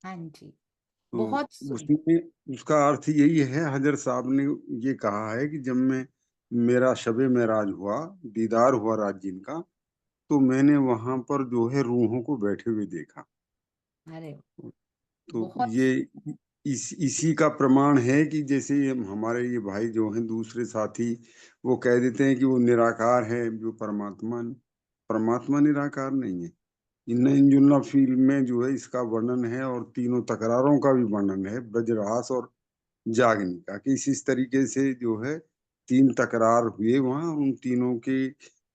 हाँ जी तो बहुत उसमें उसका अर्थ यही है, हजरत साहब ने ये कहा है कि जब मेरा शबे मेराज हुआ, दीदार हुआ राज जिनका, तो मैंने वहां पर जो है रूहों को बैठे हुए देखा। अरे तो बहुत ये इसी का प्रमाण है कि जैसे हमारे ये भाई जो हैं दूसरे साथी, वो कह देते हैं कि वो निराकार है, जो परमात्मा निराकार नहीं है। इन्ना इंजुलना फिल्म में जो है इसका वर्णन है, और तीनों तकरारों का भी वर्णन है, ब्रजरास और जागनी का, कि इस तरीके से जो है 3 तकरार हुए वहां, उन तीनों के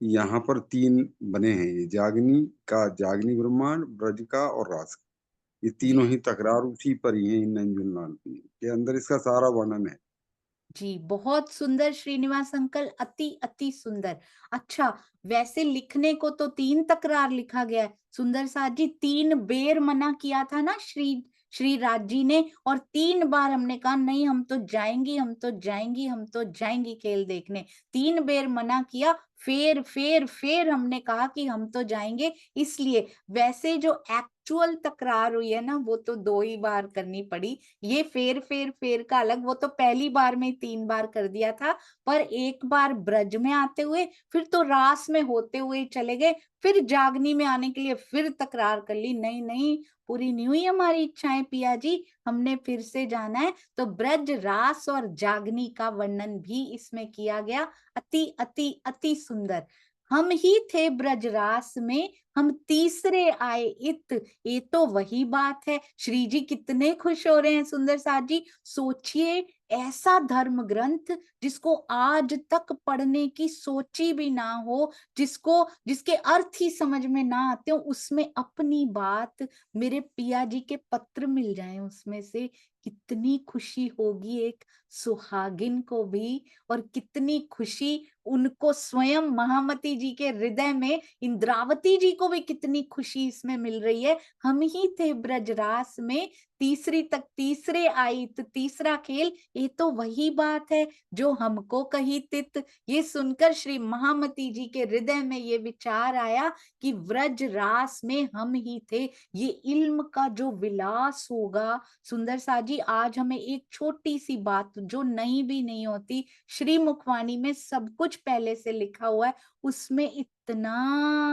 यहाँ पर 3 बने हैं, ये जागनी का, जागनी ब्रह्मांड, ब्रज का और रास का। ये तीनों जी ही तकरार उसी पर ही है, इन नंजुल के अंदर इसका सारा वर्णन है। जी बहुत सुंदर श्रीनिवास अंकल, अति अति सुंदर। अच्छा, वैसे लिखने को तो 3 तकरार लिखा गया है सुंदर साथ जी, 3 बेर मना किया था ना श्री राज जी ने, और 3 बार हमने कहा नहीं हम तो जाएंगी, हम तो जाएंगी, हम तो जाएंगी खेल देखने। 3 बेर मना किया, फिर हमने कहा कि हम तो जाएंगे। इसलिए वैसे जो एक्चुअल तकरार हुई है ना, वो तो 2 ही बार करनी पड़ी। ये फेर का अलग, वो तो पहली बार में 3 बार कर दिया था, पर एक बार ब्रज में आते हुए, फिर तो रास में होते हुए चले गए, फिर जागनी में आने के लिए फिर तकरार कर ली। नहीं नहीं, पूरी नहीं हुई हमारी इच्छाएं पिया जी, हमने फिर से जाना है। तो ब्रज, रास और जागनी का वर्णन भी इसमें किया गया। अति अति अति सुंदर। हम ही थे ब्रजरास में, हम तीसरे आए इत, ये तो वही बात है। श्री जी कितने खुश हो रहे हैं सुंदर साथ जी। सोचिए, ऐसा धर्म ग्रंथ जिसको आज तक पढ़ने की सोची भी ना हो, जिसके अर्थ ही समझ में ना आते हो, उसमें अपनी बात, मेरे पिया जी के पत्र मिल जाए उसमें से, कितनी खुशी होगी एक सुहागिन को भी, और कितनी खुशी उनको स्वयं महामती जी के हृदय में, इंद्रावती जी को भी कितनी खुशी इसमें मिल रही है। हम ही थे ब्रजरास में, तीसरी तक तीसरे आई तो तीसरा खेल, ये तो वही बात है जो हमको कही तित। ये सुनकर श्री महामती जी के हृदय में ये विचार आया कि व्रज रास में हम ही थे। ये इल्म का जो विलास होगा सुंदर साजी, आज हमें एक छोटी सी बात जो नई भी नहीं होती, श्री मुखवाणी में सब कुछ पहले से लिखा हुआ है, उसमें इतना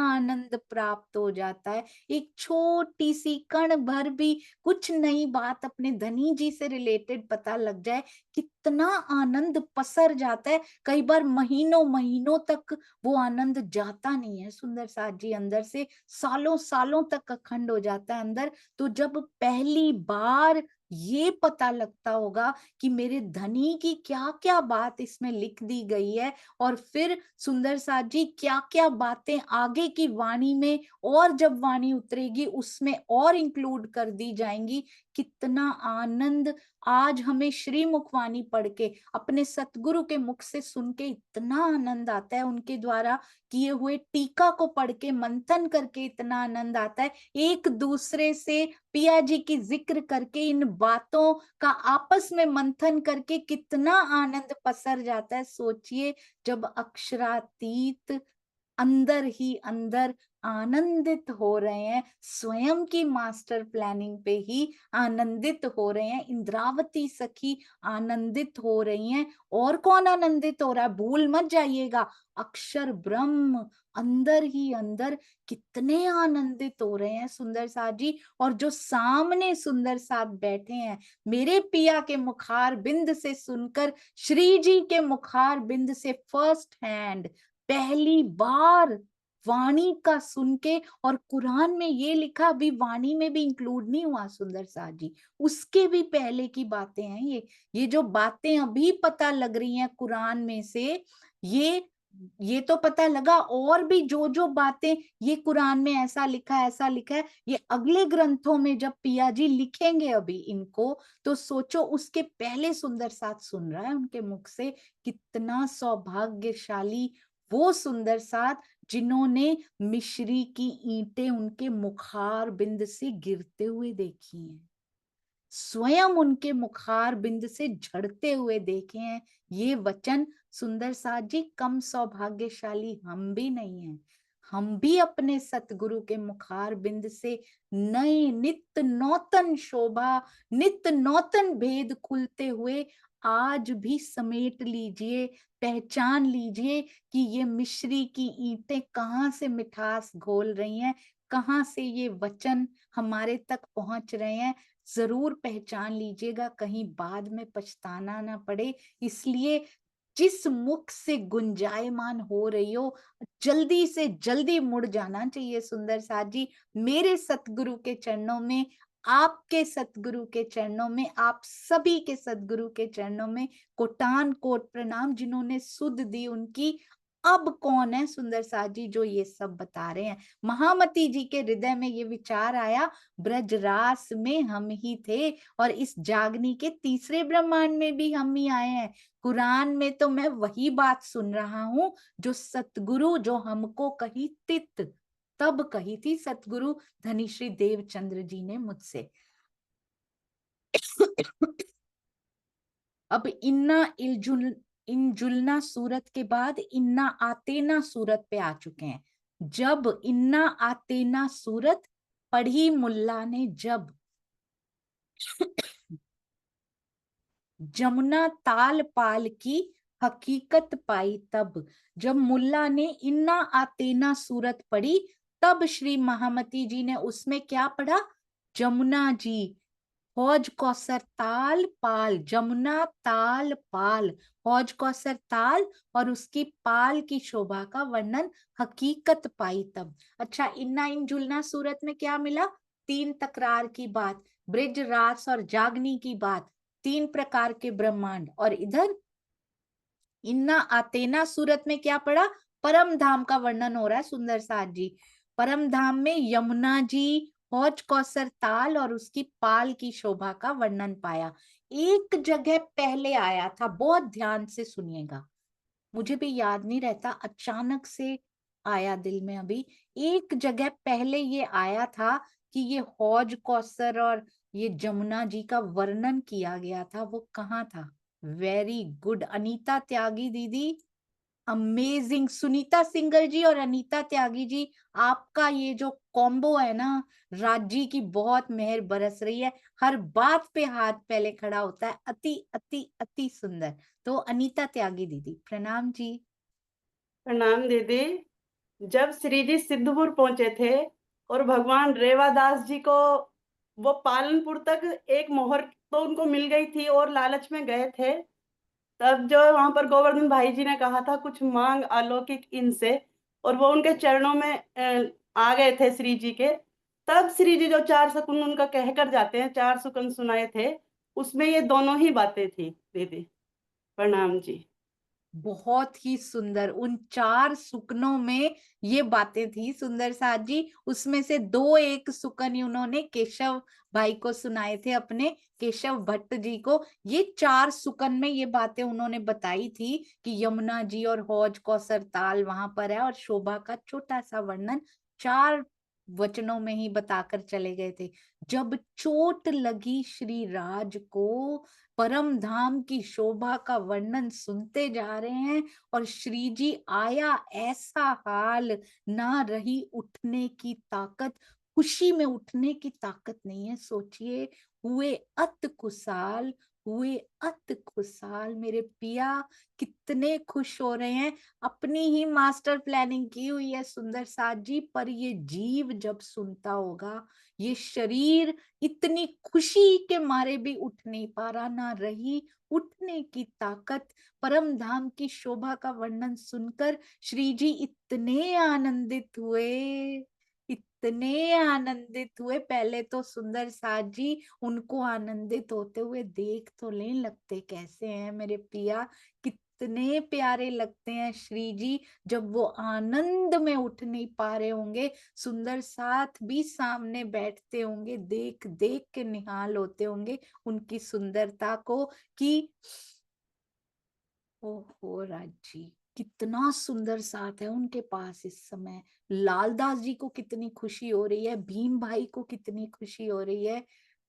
आनंद प्राप्त हो जाता है। एक छोटी सी कण भर भी कुछ नई बात अपने धनी जी से रिलेटेड पता लग जाए, कितना आनंद पसर जाता है। कई बार महीनों महीनों तक वो आनंद जाता नहीं है सुंदर साथ जी अंदर से, सालों सालों तक अखंड हो जाता है अंदर। तो जब पहली बार ये पता लगता होगा कि मेरे धनी की क्या क्या बात इसमें लिख दी गई है, और फिर सुंदर साथ जी क्या क्या बातें आगे की वाणी में, और जब वाणी उतरेगी उसमें और इंक्लूड कर दी जाएंगी, कितना आनंद आज हमें श्री मुखवाणी पढ़ के, अपने सतगुरु के मुख से सुन के इतना आनंद आता है, उनके द्वारा किए हुए टीका को पढ़ के मंथन करके इतना आनंद आता है, एक दूसरे से पिया जी की जिक्र करके, इन बातों का आपस में मंथन करके कितना आनंद पसर जाता है। सोचिए जब अक्षरातीत अंदर ही अंदर आनंदित हो रहे हैं, स्वयं की मास्टर प्लानिंग पे ही आनंदित हो रहे हैं, इंद्रावती सखी आनंदित हो रही हैं, और कौन आनंदित हो रहा है भूल मत जाइएगा, अक्षर ब्रह्म अंदर ही अंदर कितने आनंदित हो रहे हैं सुंदर साथ जी। और जो सामने सुंदर साथ बैठे हैं, मेरे पिया के मुखार बिंद से सुनकर, श्री जी के मुखार बिंद से फर्स्ट हैंड पहली बार वाणी का सुन के, और कुरान में ये लिखा, अभी वाणी में भी इंक्लूड नहीं हुआ सुंदर साथ जी, उसके भी पहले की बातें हैं ये जो बातें अभी पता लग रही हैं कुरान में से, ये तो पता लगा, और भी जो जो बातें ये कुरान में ऐसा लिखा है, ये अगले ग्रंथों में जब पिया जी लिखेंगे अभी इनको, तो सोचो उसके पहले सुंदर साथ सुन रहा है उनके मुख से। कितना सौभाग्यशाली वो सुंदर साथ जिन्होंने मिश्री की ईंटें उनके मुखार बिंद से गिरते हुए देखी हैं, स्वयं उनके मुखार बिंद से झड़ते हुए देखे हैं। ये वचन सुंदर साथ जी कम सौभाग्यशाली हम भी नहीं हैं, हम भी अपने सतगुरु के मुखार बिंद से नए नित्य नौतन शोभा, नित्य नौतन भेद खुलते हुए आज भी समेट लीजिए, पहचान लीजिए कि ये मिश्री की ईंटें कहाँ से मिठास घोल रही हैं, कहाँ से ये वचन हमारे तक पहुंच रहे हैं। जरूर पहचान लीजिएगा, कहीं बाद में पछताना ना पड़े। इसलिए जिस मुख से गुंजायमान हो रही हो, जल्दी से जल्दी मुड़ जाना चाहिए सुंदर साथ जी मेरे सतगुरु के चरणों में, आपके सतगुरु के चरणों में, आप सभी के सतगुरु के चरणों में कोटान कोट प्रणाम, जिन्होंने सुध दी उनकी। अब कौन है सुंदर साथ जी जो ये सब बता रहे हैं। महामती जी के हृदय में ये विचार आया, ब्रजरास में हम ही थे, और इस जागनी के तीसरे ब्रह्मांड में भी हम ही आए हैं। कुरान में तो मैं वही बात सुन रहा हूं जो सतगुरु, जो हमको कही तित, तब कही थी सतगुरु धनी श्री देवचंद्र जी ने मुझसे। अब इन्ना इंजुलना सूरत के बाद इन्ना आतेना सूरत पे आ चुके हैं। जब इन्ना आतेना सूरत पढ़ी मुल्ला ने, जब जमुना ताल पाल की हकीकत पाई, तब जब मुल्ला ने इन्ना आतेना सूरत पढ़ी, तब श्री महामती जी ने उसमें क्या पढ़ा, जमुना जी हौज कौसर ताल पाल, जमुना ताल पाल, हौज कौसर ताल और उसकी पाल की शोभा का वर्णन हकीकत पाई तब। अच्छा, इन्ना इन जुलना सूरत में क्या मिला, तीन तकरार की बात, ब्रिज रास और जागनी की बात, तीन प्रकार के ब्रह्मांड। और इधर इन्ना आतेना सूरत में क्या पड़ा, परम धाम का वर्णन हो रहा है सुंदर साथ जी। परम धाम में यमुना जी हौज कौसर ताल और उसकी पाल की शोभा का वर्णन पाया। एक जगह पहले आया था, बहुत ध्यान से सुनिएगा, मुझे भी याद नहीं रहता, अचानक से आया दिल में अभी। एक जगह पहले ये आया था कि ये हौज कौसर और ये जमुना जी का वर्णन किया गया था। वो कहाँ था? वेरी गुड अनीता त्यागी दीदी, अमेजिंग। सुनीता सिंगल जी और अनीता त्यागी जी, आपका ये जो कॉम्बो है ना, राजी की बहुत मेहर बरस रही है, हर बात पे हाथ पहले खड़ा होता है, अति अति अति सुंदर। तो अनीता त्यागी दीदी प्रणाम जी। प्रणाम दीदी। जब श्री जी सिद्धपुर पहुंचे थे और भगवान रेवादास जी को वो पालनपुर तक एक मोहर तो उनको मिल गई थी और लालच में गए थे, तब जो वहां पर गोवर्धन भाई जी ने कहा था कुछ मांग अलौकिक इनसे, और वो उनके चरणों में आ गए थे श्री जी के। तब श्री जी जो 4 सुकून उनका कहकर जाते हैं, 4 सुकून सुनाए थे, उसमें ये दोनों ही बातें थी दीदी। प्रणाम जी। बहुत ही सुंदर, उन 4 सुकनों में ये बातें थी सुंदर साथ जी। उसमें से 2 एक सुकन उन्होंने केशव भाई को सुनाए थे, अपने केशव भट्ट जी को। ये 4 सुकन में ये बातें उन्होंने बताई थी कि यमुना जी और हौज कौसर ताल वहां पर है, और शोभा का छोटा सा वर्णन 4 वचनों में ही बताकर चले गए थे। जब चोट लगी श्री राज को, परम धाम की शोभा का वर्णन सुनते जा रहे हैं, और श्री जी आया ऐसा हाल, ना रही उठने की ताकत। खुशी में उठने की ताकत नहीं है। सोचिए, हुए अत खुशाल, हुए अत खुशाल। मेरे पिया कितने खुश हो रहे हैं। अपनी ही मास्टर प्लानिंग की हुई है सुंदर साथ जी, पर ये जीव जब सुनता होगा, ये शरीर इतनी खुशी के मारे भी उठ नहीं पा रहा, ना रही उठने की ताकत। परम धाम की शोभा का वर्णन सुनकर श्री जी इतने आनंदित हुए, इतने आनंदित हुए। पहले तो सुंदर साथ जी उनको आनंदित होते हुए देख तो लें, लगते कैसे हैं मेरे पिया, कितने प्यारे लगते हैं श्री जी। जब वो आनंद में उठ नहीं पा रहे होंगे, सुंदर साथ भी सामने बैठते होंगे, देख देख के निहाल होते होंगे उनकी सुंदरता को कि ओहो राजी, कितना सुंदर साथ है उनके पास इस समय। लालदास जी को कितनी खुशी हो रही है, भीम भाई को कितनी खुशी हो रही है,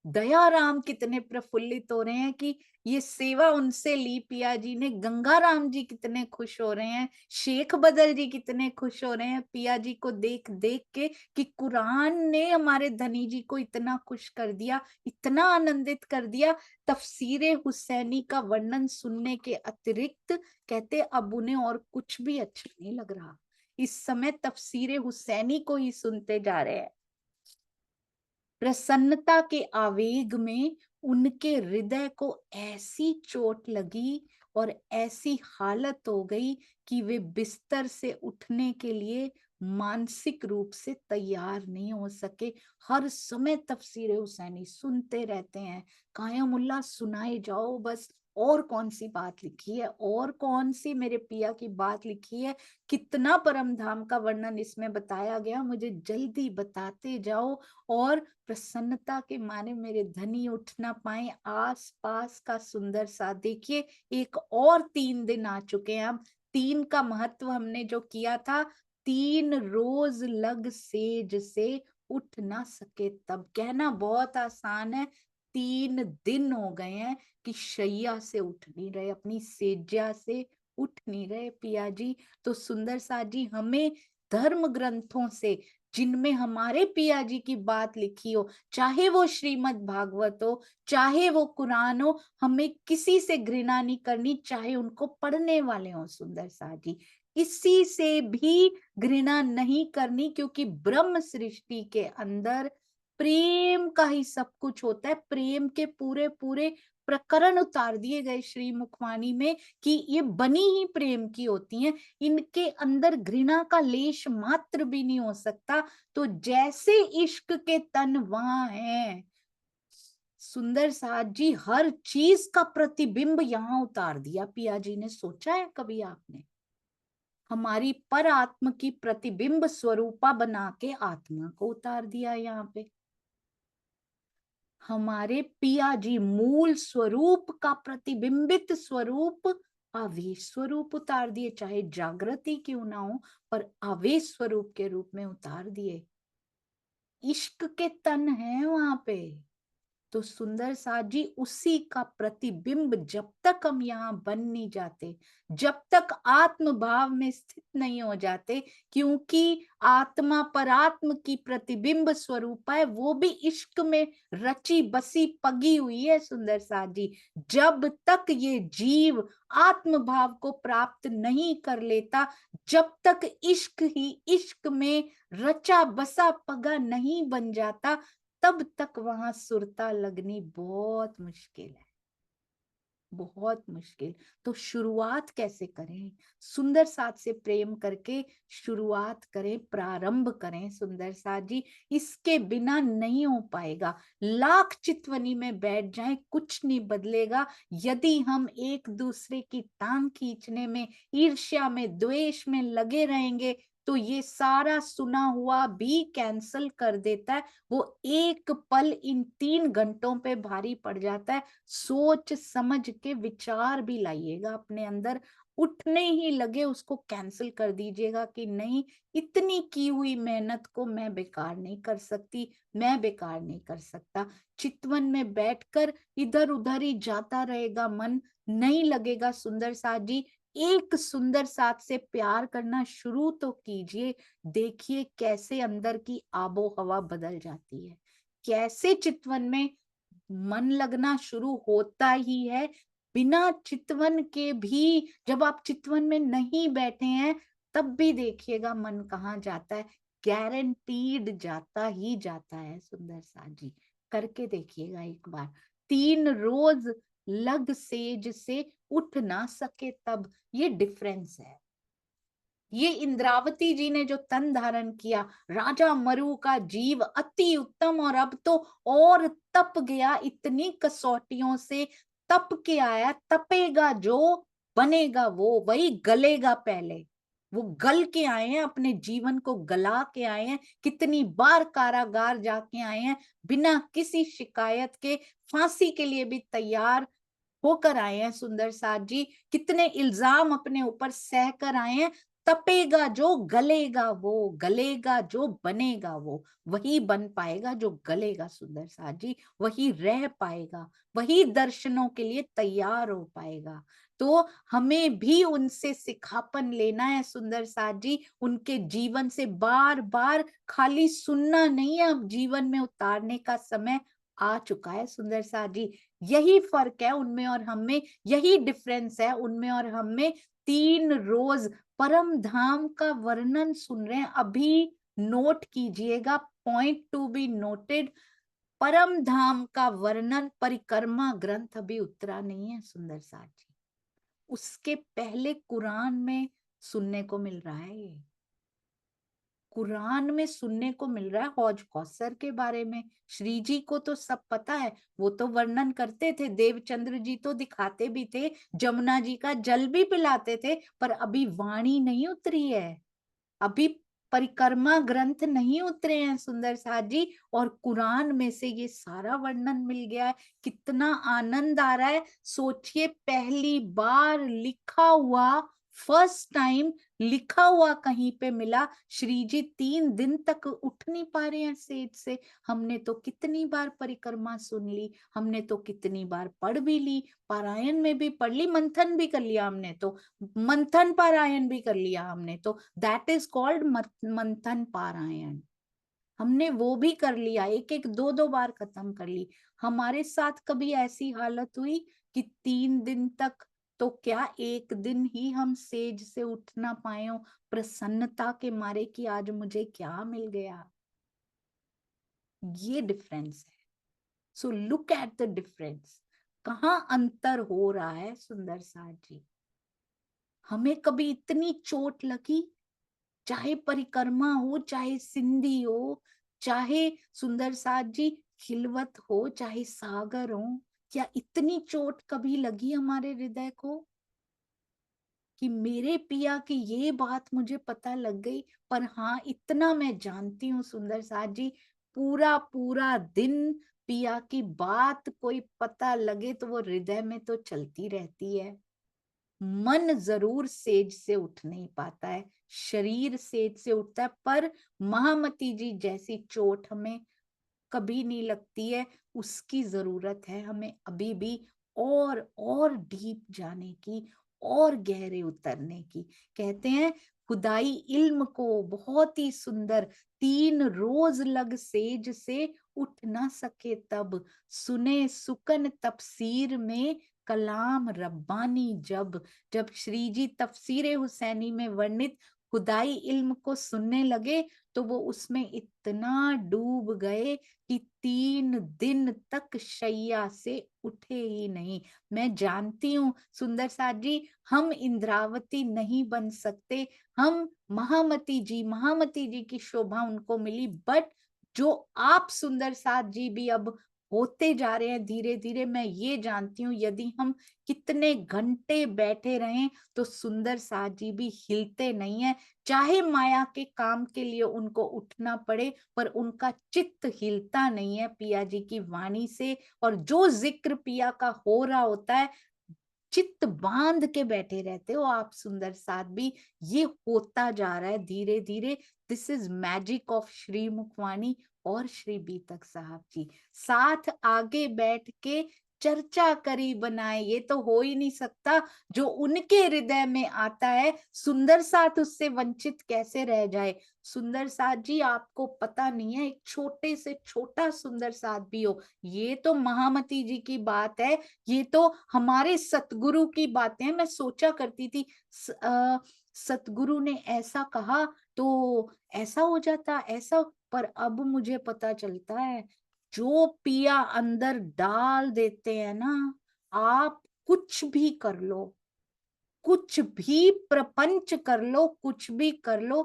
दयाराम कितने प्रफुल्लित हो रहे हैं कि ये सेवा उनसे ली पिया जी ने। गंगाराम जी कितने खुश हो रहे हैं, शेख बदल जी कितने खुश हो रहे हैं पिया जी को देख देख के कि कुरान ने हमारे धनी जी को इतना खुश कर दिया, इतना आनंदित कर दिया। तफसीरे हुसैनी का वर्णन सुनने के अतिरिक्त कहते अब उन्हें और कुछ भी अच्छा नहीं लग रहा। इस समय तफसीरे हुसैनी को ही सुनते जा रहे हैं। प्रसन्नता के आवेग में उनके हृदय को ऐसी चोट लगी और ऐसी हालत हो गई कि वे बिस्तर से उठने के लिए मानसिक रूप से तैयार नहीं हो सके। हर समय तफसीर हुसैनी सुनते रहते हैं, कायमुल्ला सुनाए जाओ बस, और कौन सी बात लिखी है, और कौन सी मेरे पिया की बात लिखी है, कितना परम धाम का वर्णन इसमें बताया गया, मुझे जल्दी बताते जाओ। और प्रसन्नता के मारे मेरे धनी उठ ना पाए। आस पास का सुंदर सा देखिए, एक और 3 दिन आ चुके हैं। अब 3 का महत्व हमने जो किया था, 3 रोज लग सेज से उठ ना सके, तब कहना बहुत आसान है, 3 दिन हो गए हैं कि शैया से उठ नहीं रहे, अपनी सेज्या से उठ नहीं रहे पिया जी। तो सुंदर सा जी हमें धर्म ग्रंथों से, जिनमें हमारे पिया जी की बात लिखी हो, चाहे वो श्रीमद् भागवत हो, चाहे वो कुरान हो, हमें किसी से घृणा नहीं करनी, चाहे उनको पढ़ने वाले हो सुंदर सा जी, किसी से भी घृणा नहीं करनी, क्योंकि ब्रह्म सृष्टि के अंदर प्रेम का ही सब कुछ होता है। प्रेम के पूरे पूरे प्रकरण उतार दिए गए श्री मुखवाणी में कि ये बनी ही प्रेम की होती हैं, इनके अंदर घृणा का लेश मात्र भी नहीं हो सकता। तो जैसे इश्क के तन वहां है सुंदर साथ जी, हर चीज का प्रतिबिंब यहाँ उतार दिया पिया जी ने। सोचा है कभी आपने, हमारी पर आत्म की प्रतिबिंब स्वरूपा बना के आत्मा को उतार दिया यहाँ पे। हमारे पिया जी मूल स्वरूप का प्रतिबिंबित स्वरूप आवेश स्वरूप उतार दिए, चाहे जागृति क्यों ना हो, पर आवेश स्वरूप के रूप में उतार दिए। इश्क के तन है वहां पे। तो सुंदर साथ जी उसी का प्रतिबिंब जब तक हम यहाँ बन नहीं जाते, जब तक आत्म भाव में स्थित नहीं हो जाते, क्योंकि आत्मा परात्म की प्रतिबिंब स्वरूप है, वो भी इश्क में रची बसी पगी हुई है सुंदर साथ जी। जब तक ये जीव आत्म भाव को प्राप्त नहीं कर लेता, जब तक इश्क ही इश्क में रचा बसा पगा नहीं बन जाता, तब तक वहां सुरता लगनी बहुत मुश्किल है, बहुत मुश्किल। तो शुरुआत कैसे करें? सुंदर साथ से प्रेम करके शुरुआत करें, प्रारंभ करें सुंदर साथ जी। इसके बिना नहीं हो पाएगा। लाख चितवनी में बैठ जाएं, कुछ नहीं बदलेगा यदि हम एक दूसरे की टांग खींचने में, ईर्ष्या में, द्वेष में लगे रहेंगे। तो ये सारा सुना हुआ भी कैंसल कर देता है। वो एक पल इन 3 घंटों पे भारी पड़ जाता है। सोच समझ के विचार भी लाइएगा अपने अंदर, उठने ही लगे उसको कैंसिल कर दीजिएगा कि नहीं, इतनी की हुई मेहनत को मैं बेकार नहीं कर सकती, मैं बेकार नहीं कर सकता। चितवन में बैठकर इधर उधर ही जाता रहेगा मन, नहीं लगेगा सुंदर साथ जी। एक सुंदर साथ से प्यार करना शुरू तो कीजिए, देखिए कैसे अंदर की आबो हवा बदल जाती है, कैसे चितवन में मन लगना शुरू होता ही है। बिना चितवन के भी, जब आप चितवन में नहीं बैठे हैं तब भी देखिएगा मन कहाँ जाता है, गारंटीड जाता ही जाता है सुंदर सा जी। करके देखिएगा एक बार। 3 रोज लग सेज से उठ ना सके तब, ये डिफरेंस है। ये इंद्रावती जी ने जो तन धारण किया, राजा मरु का जीव अति उत्तम, और अब तो और तप गया, इतनी कसौटियों से तप के आया। तपेगा जो बनेगा वो, वही गलेगा पहले। वो गल के आए हैं, अपने जीवन को गला के आए हैं, कितनी बार कारागार जाके आए हैं, बिना किसी शिकायत के फांसी के लिए भी तैयार होकर आए हैं सुंदर साथ जी। कितने इल्जाम अपने ऊपर सह कर आए हैं। तपेगा जो गलेगा वो, गलेगा जो बनेगा वो, वही बन पाएगा जो गलेगा सुंदर साथ जी, वही रह पाएगा, वही दर्शनों के लिए तैयार हो पाएगा। तो हमें भी उनसे सिखापन लेना है सुंदर साथ जी, उनके जीवन से बार बार खाली सुनना नहीं है, अब जीवन में उतारने का समय आ चुका है सुंदर साथ जी। यही फर्क है उनमें और हमें, यही डिफरेंस है उनमें और हमें। 3 रोज परम धाम का वर्णन सुन रहे हैं, अभी नोट कीजिएगा, पॉइंट टू बी नोटेड। परम धाम का वर्णन परिक्रमा ग्रंथ अभी उतरा नहीं है सुंदर साथ जी, उसके पहले कुरान में सुनने को मिल रहा है। ये कुरान में सुनने को मिल रहा है हौज कौसर के बारे में। श्री जी को तो सब पता है, वो तो वर्णन करते थे, देवचंद्र जी तो दिखाते भी थे, जमुना जी का जल भी पिलाते थे, पर अभी वाणी नहीं उतरी है, अभी परिक्रमा ग्रंथ नहीं उतरे हैं सुंदर साथ जी, और कुरान में से ये सारा वर्णन मिल गया है। कितना आनंद आ रहा है, सोचिए पहली बार लिखा हुआ, फर्स्ट टाइम लिखा हुआ कहीं पे मिला। श्री जी 3 दिन तक उठ नहीं पा रहे हैं सेज से। हमने तो कितनी बार परिक्रमा सुन ली, हमने तो कितनी बार पढ़ भी ली, पारायण में भी पढ़ ली, मंथन भी कर लिया हमने तो, मंथन पारायण भी कर लिया हमने तो, दैट इज कॉल्ड मंथन पारायण। हमने वो भी कर लिया, एक एक 2 बार खत्म कर ली। हमारे साथ कभी ऐसी हालत हुई कि 3 दिन तक, तो क्या 1 दिन ही हम सेज से उठ ना पाए हो प्रसन्नता के मारे कि आज मुझे क्या मिल गया। ये डिफरेंस है। So look at the difference, कहाँ अंतर हो रहा है सुंदर साथ जी। हमें कभी इतनी चोट लगी, चाहे परिक्रमा हो, चाहे सिंधी हो, चाहे सुंदर साथ जी खिलवत हो, चाहे सागर हो, क्या इतनी चोट कभी लगी हमारे हृदय को कि मेरे पिया की ये बात मुझे पता लग गई। पर हाँ, इतना मैं जानती हूँ सुंदर साथ जी, पूरा पूरा दिन पिया की बात कोई पता लगे तो वो हृदय में तो चलती रहती है। मन जरूर सेज से उठ नहीं पाता है, शरीर सेज से उठता है, पर महामती जी जैसी चोट हमें कभी नहीं लगती है। उसकी जरूरत है हमें अभी भी और डीप जाने की, और गहरे उतरने की। कहते हैं खुदाई इल्म को बहुत ही सुंदर, 3 रोज लग सेज से उठ ना सके तब, सुने सुकन तफसीर में कलाम रब्बानी जब। जब श्री जी तफसीर हुसैनी में वर्णित खुदाई इल्म को सुनने लगे तो वो उसमें इतना डूब गए कि 3 दिन तक शैया से उठे ही नहीं। मैं जानती हूँ सुंदर साथ जी, हम इंद्रावती नहीं बन सकते, हम महामती जी की शोभा उनको मिली, बट जो आप सुंदर साथ जी भी अब होते जा रहे हैं धीरे धीरे, मैं ये जानती हूँ यदि हम कितने घंटे बैठे रहें तो सुंदर साथ जी भी हिलते नहीं है। चाहे माया के काम के लिए उनको उठना पड़े, पर उनका चित्त हिलता नहीं है पिया जी की वाणी से। और जो जिक्र पिया का हो रहा होता है, चित्त बांध के बैठे रहते हो आप सुंदर साथ भी। ये होता जा रहा है धीरे धीरे। This is magic of Shri Mukhvani और श्री बीतक साहब जी। साथ आगे बैठ के चर्चा करी बनाए, ये तो हो ही नहीं सकता। जो उनके हृदय में आता है, सुंदर साथ उससे वंचित कैसे रह जाए। सुंदर साथ जी आपको पता नहीं है, एक छोटे से छोटा सुंदर साथ भी हो, ये तो महामती जी की बात है, ये तो हमारे सतगुरु की बातें हैं। मैं सोचा करती थी सतगुरु ने ऐसा कहा तो ऐसा हो जाता, ऐसा, पर अब मुझे पता चलता है जो पिया अंदर डाल देते हैं ना, आप कुछ भी कर लो, कुछ भी प्रपंच कर लो, कुछ भी कर लो,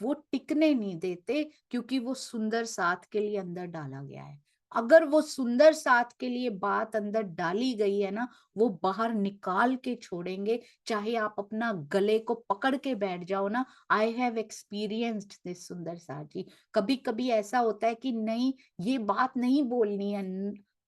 वो टिकने नहीं देते, क्योंकि वो सुंदर साथ के लिए अंदर डाला गया है। अगर वो सुंदर साथ के लिए बात अंदर डाली गई है ना, वो बाहर निकाल के छोड़ेंगे, चाहे आप अपना गले को पकड़ के बैठ जाओ ना। आई हैव एक्सपीरियंस्ड दिस सुंदर साथ जी। कभी कभी ऐसा होता है कि नहीं, ये बात नहीं बोलनी है,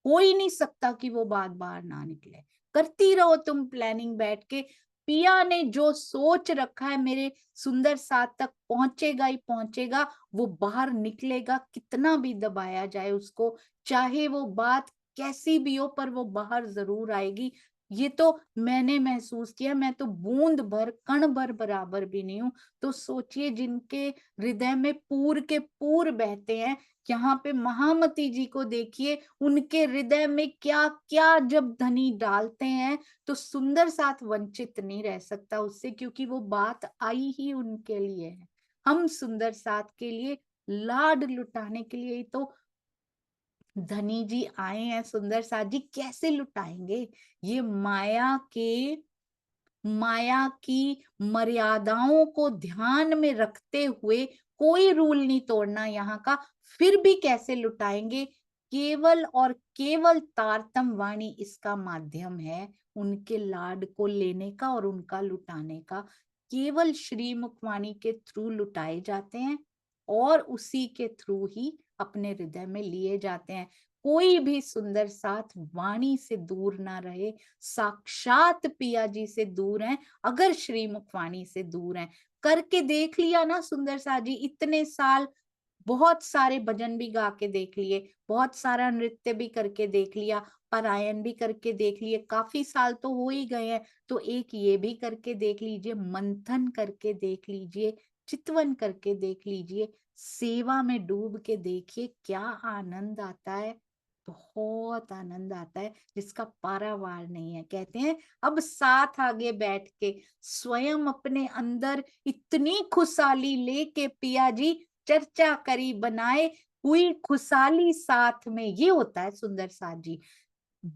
हो ही नहीं सकता कि वो बात बाहर ना निकले। करती रहो तुम प्लानिंग बैठ के, पिया ने जो सोच रखा है मेरे सुंदर साथ तक पहुंचेगा ही पहुंचेगा, वो बाहर निकलेगा, कितना भी दबाया जाए उसको, चाहे वो बात कैसी भी हो, पर वो बाहर जरूर आएगी। ये तो मैंने महसूस किया, मैं तो बूंद भर कण भर बराबर भी नहीं हूं। तो सोचिए जिनके हृदय में पूर के पूर बहते हैं, यहाँ पे महामती जी को देखिए, उनके हृदय में क्या क्या जब धनी डालते हैं, तो सुंदर साथ वंचित नहीं रह सकता उससे, क्योंकि वो बात आई ही उनके लिए है। हम सुंदर साथ के लिए लाड लुटाने के लिए ही तो धनी जी आए हैं। सुंदर साथ जी कैसे लुटाएंगे? ये माया की मर्यादाओं को ध्यान में रखते हुए, कोई रूल नहीं तोड़ना यहाँ का, फिर भी कैसे लुटाएंगे? केवल और केवल तारतम वाणी इसका माध्यम है उनके लाड को लेने का और उनका लुटाने का। केवल श्री मुखवाणी के थ्रू लुटाए जाते हैं और उसी के थ्रू ही अपने हृदय में लिए जाते हैं। कोई भी सुंदर साथ वाणी से दूर ना रहे, साक्षात पिया जी से दूर हैं, अगर श्री मुखवाणी से दूर हैं। करके देख लिया ना सुंदर साथ जी, इतने साल बहुत सारे भजन भी गा के देख लिए, बहुत सारा नृत्य भी करके देख लिया, पारायण भी करके देख लिए, काफी साल तो हो ही गए हैं, तो एक ये भी करके देख लीजिए, मंथन करके देख लीजिए, चितवन करके देख लीजिए, सेवा में डूब के देखिए, क्या आनंद आता है, बहुत आनंद आता है जिसका पारावार नहीं है। कहते हैं अब साथ आगे बैठ के स्वयं अपने अंदर इतनी खुशहाली लेके पिया जी चर्चा करी बनाए, हुई खुशहाली साथ में। ये होता है सुंदर साथ जी।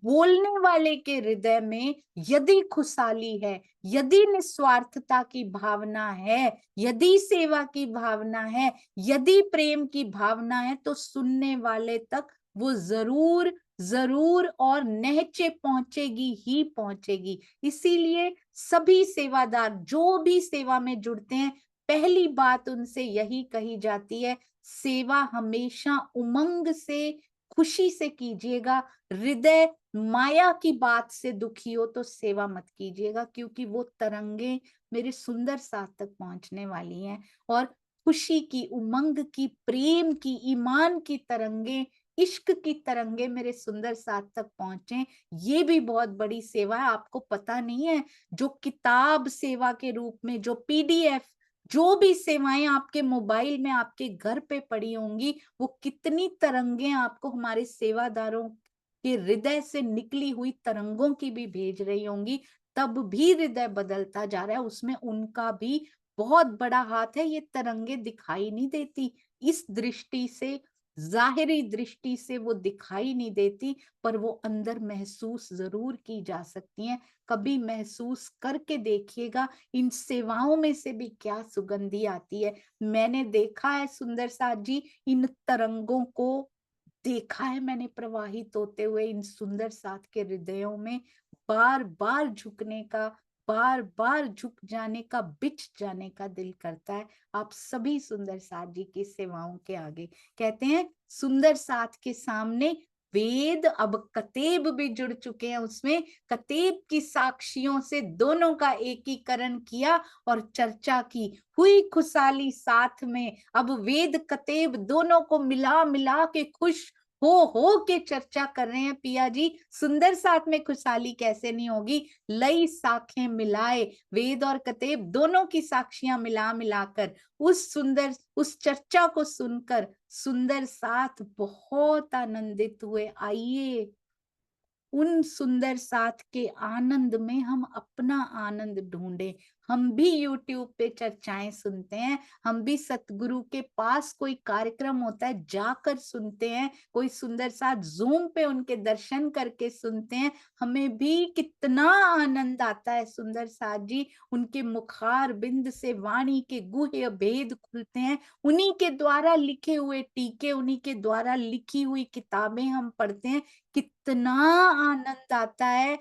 बोलने वाले के हृदय में यदि खुशहाली है, यदि निस्वार्थता की भावना है, यदि सेवा की भावना है, यदि प्रेम की भावना है, तो सुनने वाले तक वो जरूर जरूर और नहचे पहुंचेगी ही पहुंचेगी। इसीलिए सभी सेवादार जो भी सेवा में जुड़ते हैं, पहली बात उनसे यही कही जाती है, सेवा हमेशा उमंग से, खुशी से कीजिएगा। हृदय माया की बात से दुखी हो तो सेवा मत कीजिएगा, क्योंकि वो तरंगे मेरे सुंदर साथ तक पहुंचने वाली हैं। और खुशी की, उमंग की, प्रेम की, ईमान की तरंगे, इश्क की तरंगे मेरे सुंदर साथ तक पहुंचे, ये भी बहुत बड़ी सेवा है। आपको पता नहीं है, जो किताब सेवा के रूप में, जो पीडीएफ, जो भी सेवाएं आपके मोबाइल में, आपके घर पे पड़ी होंगी, वो कितनी तरंगे आपको हमारे सेवादारों के हृदय से निकली हुई तरंगों की भी भेज रही होंगी। तब भी हृदय बदलता जा रहा है, उसमें उनका भी बहुत बड़ा हाथ है। ये तरंगे दिखाई नहीं देती इस दृष्टि से, जाहिरी दृष्टि से वो दिखाई नहीं देती, पर वो अंदर महसूस जरूर की जा सकती हैं। कभी महसूस करके देखिएगा, इन सेवाओं में से भी क्या सुगंधी आती है। मैंने देखा है सुंदर साथ जी, इन तरंगों को देखा है मैंने प्रवाहित होते हुए इन सुंदर साथ के हृदयों में। बार बार झुकने का, बार बार झुक जाने का, बिछ जाने का दिल करता है आप सभी सुंदर साथ जी की सेवाओं के आगे। कहते हैं सुंदर साथ के सामने वेद, अब कतेब भी जुड़ चुके हैं उसमें। कतेब की साक्षियों से दोनों का एकीकरण किया और चर्चा की, हुई खुशहाली साथ में। अब वेद कतेब दोनों को मिला मिला के खुश हो के चर्चा कर रहे हैं पिया जी। सुंदर साथ में खुशहाली कैसे नहीं होगी, लई साखें मिलाए, वेद और कतेब दोनों की साक्षियां मिला मिलाकर उस चर्चा को सुनकर सुंदर साथ बहुत आनंदित हुए। आइए उन सुंदर साथ के आनंद में हम अपना आनंद ढूंढें। हम भी YouTube पे चर्चाएं सुनते हैं, हम भी सतगुरु के पास कोई कार्यक्रम होता है जाकर सुनते हैं, कोई सुंदर साथ जूम पे उनके दर्शन करके सुनते हैं। हमें भी कितना आनंद आता है सुंदर साथ जी, उनके मुखार बिंद से वाणी के गुह्य भेद खुलते हैं। उन्हीं के द्वारा लिखे हुए टीके, उन्हीं के द्वारा लिखी हुई किताबें हम पढ़ते हैं, कितना आनंद आता है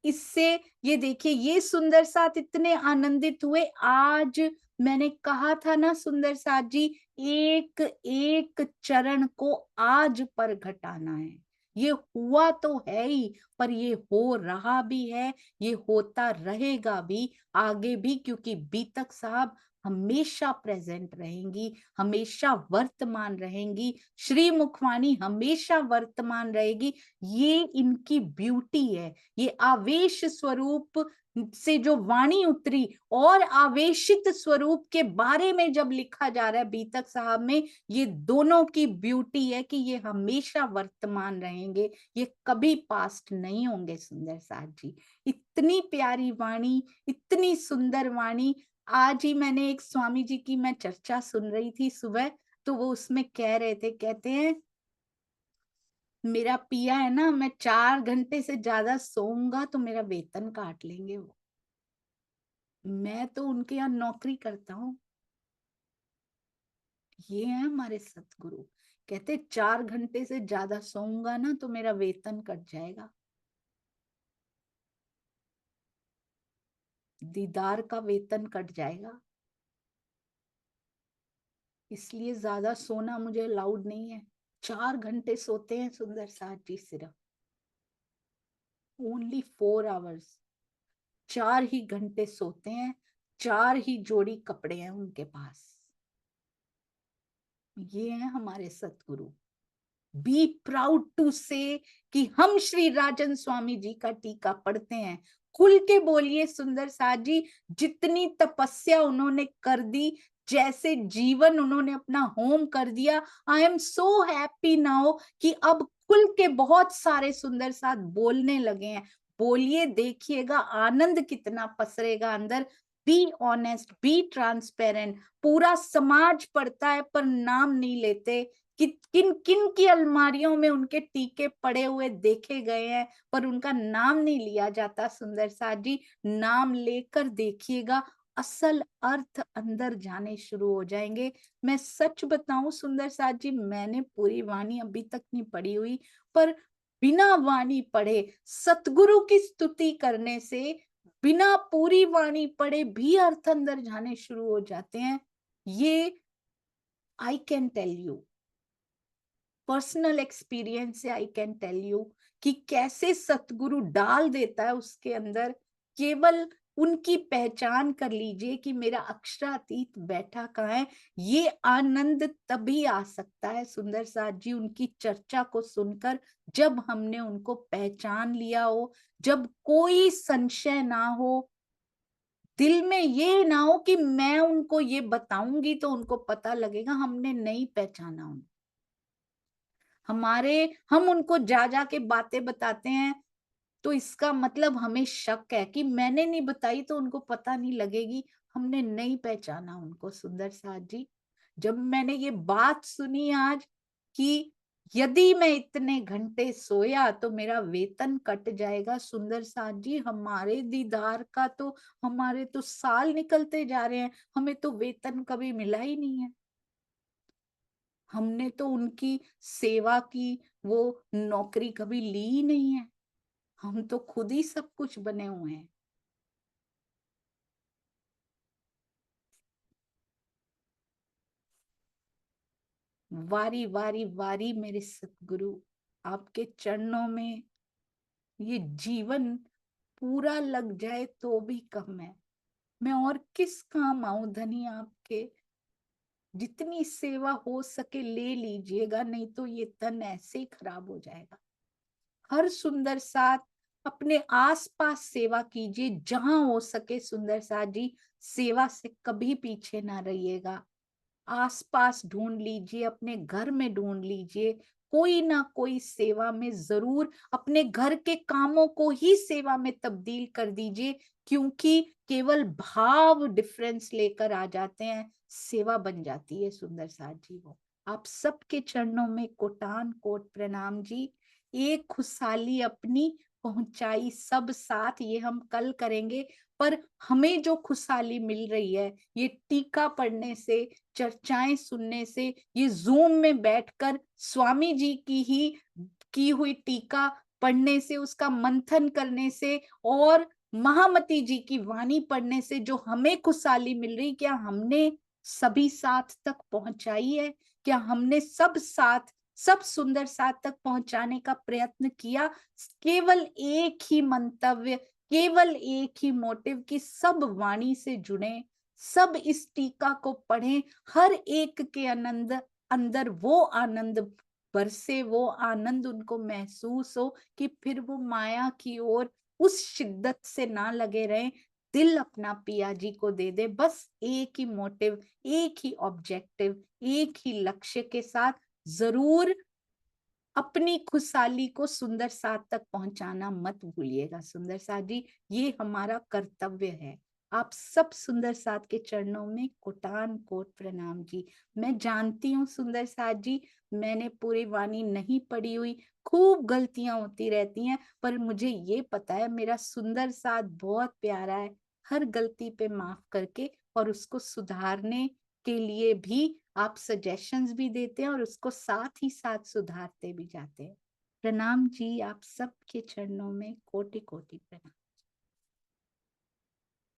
इससे। ये देखिए, ये सुंदर साथ इतने आनंदित हुए। आज मैंने कहा था ना सुंदर साथ जी, एक एक चरण को आज पर घटाना है। ये हुआ तो है ही, पर ये हो रहा भी है, ये होता रहेगा भी आगे भी, क्योंकि बीतक साहब हमेशा प्रेजेंट रहेंगी, हमेशा वर्तमान रहेंगी, श्री मुखवाणी हमेशा वर्तमान रहेगी। ये इनकी ब्यूटी है। ये आवेश स्वरूप से जो वाणी उतरी और आवेशित स्वरूप के बारे में जब लिखा जा रहा है बीतक साहब में, ये दोनों की ब्यूटी है कि ये हमेशा वर्तमान रहेंगे, ये कभी पास्ट नहीं होंगे। सुंदर साथ जी, इतनी प्यारी वाणी, इतनी सुंदर वाणी। आज ही मैंने एक स्वामी जी की मैं चर्चा सुन रही थी सुबह, तो वो उसमें कह रहे थे, कहते हैं मेरा पिया है ना, मैं 4 घंटे से ज्यादा सोऊंगा तो मेरा वेतन काट लेंगे वो। मैं तो उनके यहाँ नौकरी करता हूँ। ये है हमारे सतगुरु, कहते 4 घंटे से ज्यादा सोऊंगा ना तो मेरा वेतन कट जाएगा, दीदार का वेतन कट जाएगा। इसलिए ज्यादा सोना मुझे अलाउड नहीं है। 4 घंटे सोते हैं सुंदर साथ जी, सिर्फ ओनली 4 आवर्स। 4 ही घंटे सोते हैं, 4 ही जोड़ी कपड़े हैं उनके पास। ये है हमारे सतगुरु। बी प्राउड टू से कि हम श्री राजन स्वामी जी का टीका पढ़ते हैं। खुल के बोलिए सुंदर साथ जी, जितनी तपस्या उन्होंने कर दी, जैसे जीवन उन्होंने अपना होम कर दिया। I am so happy now कि अब खुल के बहुत सारे सुंदर साथ बोलने लगे हैं। बोलिए, देखिएगा आनंद कितना पसरेगा अंदर। Be honest, be transparent. पूरा समाज पढ़ता है पर नाम नहीं लेते। किन किन की अलमारियों में उनके टीके पड़े हुए देखे गए हैं, पर उनका नाम नहीं लिया जाता। सुंदर साथ जी, नाम लेकर देखिएगा, असल अर्थ अंदर जाने शुरू हो जाएंगे। मैं सच बताऊं सुंदर साथ जी, मैंने पूरी वाणी अभी तक नहीं पढ़ी हुई, पर बिना वाणी पढ़े, सतगुरु की स्तुति करने से बिना पूरी वाणी पढ़े भी अर्थ अंदर जाने शुरू हो जाते हैं। ये I can tell you. Personal experience से आई कैन टेल यू कि कैसे सतगुरु डाल देता है उसके अंदर। केवल उनकी पहचान कर लीजिए कि मेरा अक्षरातीत बैठा कहाँ है। ये आनंद तभी आ सकता है सुंदर साथ जी उनकी चर्चा को सुनकर, जब हमने उनको पहचान लिया हो, जब कोई संशय ना हो, दिल में ये ना हो कि मैं उनको ये बताऊंगी तो उनको पता लगेगा। हमने नहीं पहचाना उनको, हम उनको जा जा के बातें बताते हैं तो इसका मतलब हमें शक है कि मैंने नहीं बताई तो उनको पता नहीं लगेगी। हमने नहीं पहचाना उनको सुंदर साथ जी। जब मैंने ये बात सुनी आज कि यदि मैं इतने घंटे सोया तो मेरा वेतन कट जाएगा, सुंदर साथ जी हमारे दीदार का तो, हमारे तो साल निकलते जा रहे हैं, हमें तो वेतन कभी मिला ही नहीं है। हमने तो उनकी सेवा की वो नौकरी कभी ली ही नहीं है। हम तो खुद ही सब कुछ बने हुए हैं। वारी वारी वारी मेरे सतगुरु, आपके चरणों में ये जीवन पूरा लग जाए तो भी कम है। मैं और किस काम आऊं धनी आपके। जितनी सेवा हो सके ले लीजिएगा, नहीं तो ये तन ऐसे ही खराब हो जाएगा। हर सुंदर साथ अपने आसपास सेवा कीजिए, जहां हो सके सुंदर साथ जी सेवा से कभी पीछे ना रहिएगा। आसपास ढूंढ लीजिए, अपने घर में ढूंढ लीजिए, कोई ना कोई सेवा में जरूर अपने घर के कामों को ही सेवा में तब्दील कर दीजिए, क्योंकि केवल भाव डिफरेंस लेकर आ जाते हैं, सेवा बन जाती है सुंदर साथ जी वो। आप सबके चरणों में कोटान कोट प्रणाम जी। एक खुशहाली अपनी पहुंचाई सब साथ, ये हम कल करेंगे। पर हमें जो खुशहाली मिल रही है ये टीका पढ़ने से, चर्चाएं सुनने से, ये जूम में बैठकर स्वामी जी की ही की हुई टीका पढ़ने से, उसका मंथन करने से और महामती जी की वाणी पढ़ने से जो हमें खुशहाली मिल रही, क्या हमने सभी साथ तक पहुंचाई है? क्या हमने सब सुंदर साथ तक पहुंचाने का प्रयत्न किया? केवल एक ही मंतव्य, केवल एक ही मोटिव कि सब वाणी से जुड़े, सब इस टीका को पढ़ें, हर एक के अंदर वो आनंद बरसे, वो आनंद उनको महसूस हो कि फिर वो माया की ओर उस शिद्दत से ना लगे रहें। दिल अपना पिया जी को दे दे, बस एक ही मोटिव, एक ही ऑब्जेक्टिव, एक ही लक्ष्य के साथ जरूर अपनी खुशहाली को सुंदर साथ तक पहुंचाना मत भूलिएगा। सुंदर साथ जी ये हमारा कर्तव्य है। आप सब सुंदर साथ के चरणों में कोटान कोट प्रणाम जी। मैं जानती हूँ सुंदर साथ जी, मैंने पूरी वाणी नहीं पढ़ी हुई, खूब गलतियां होती रहती हैं, पर मुझे ये पता है मेरा सुंदर साथ बहुत प्यारा है। हर गलती पे माफ करके और उसको सुधारने के लिए भी आप सजेशंस भी देते हैं और उसको साथ ही साथ सुधारते भी जाते हैं। प्रणाम जी, आप सबके चरणों में कोटि कोटि प्रणाम।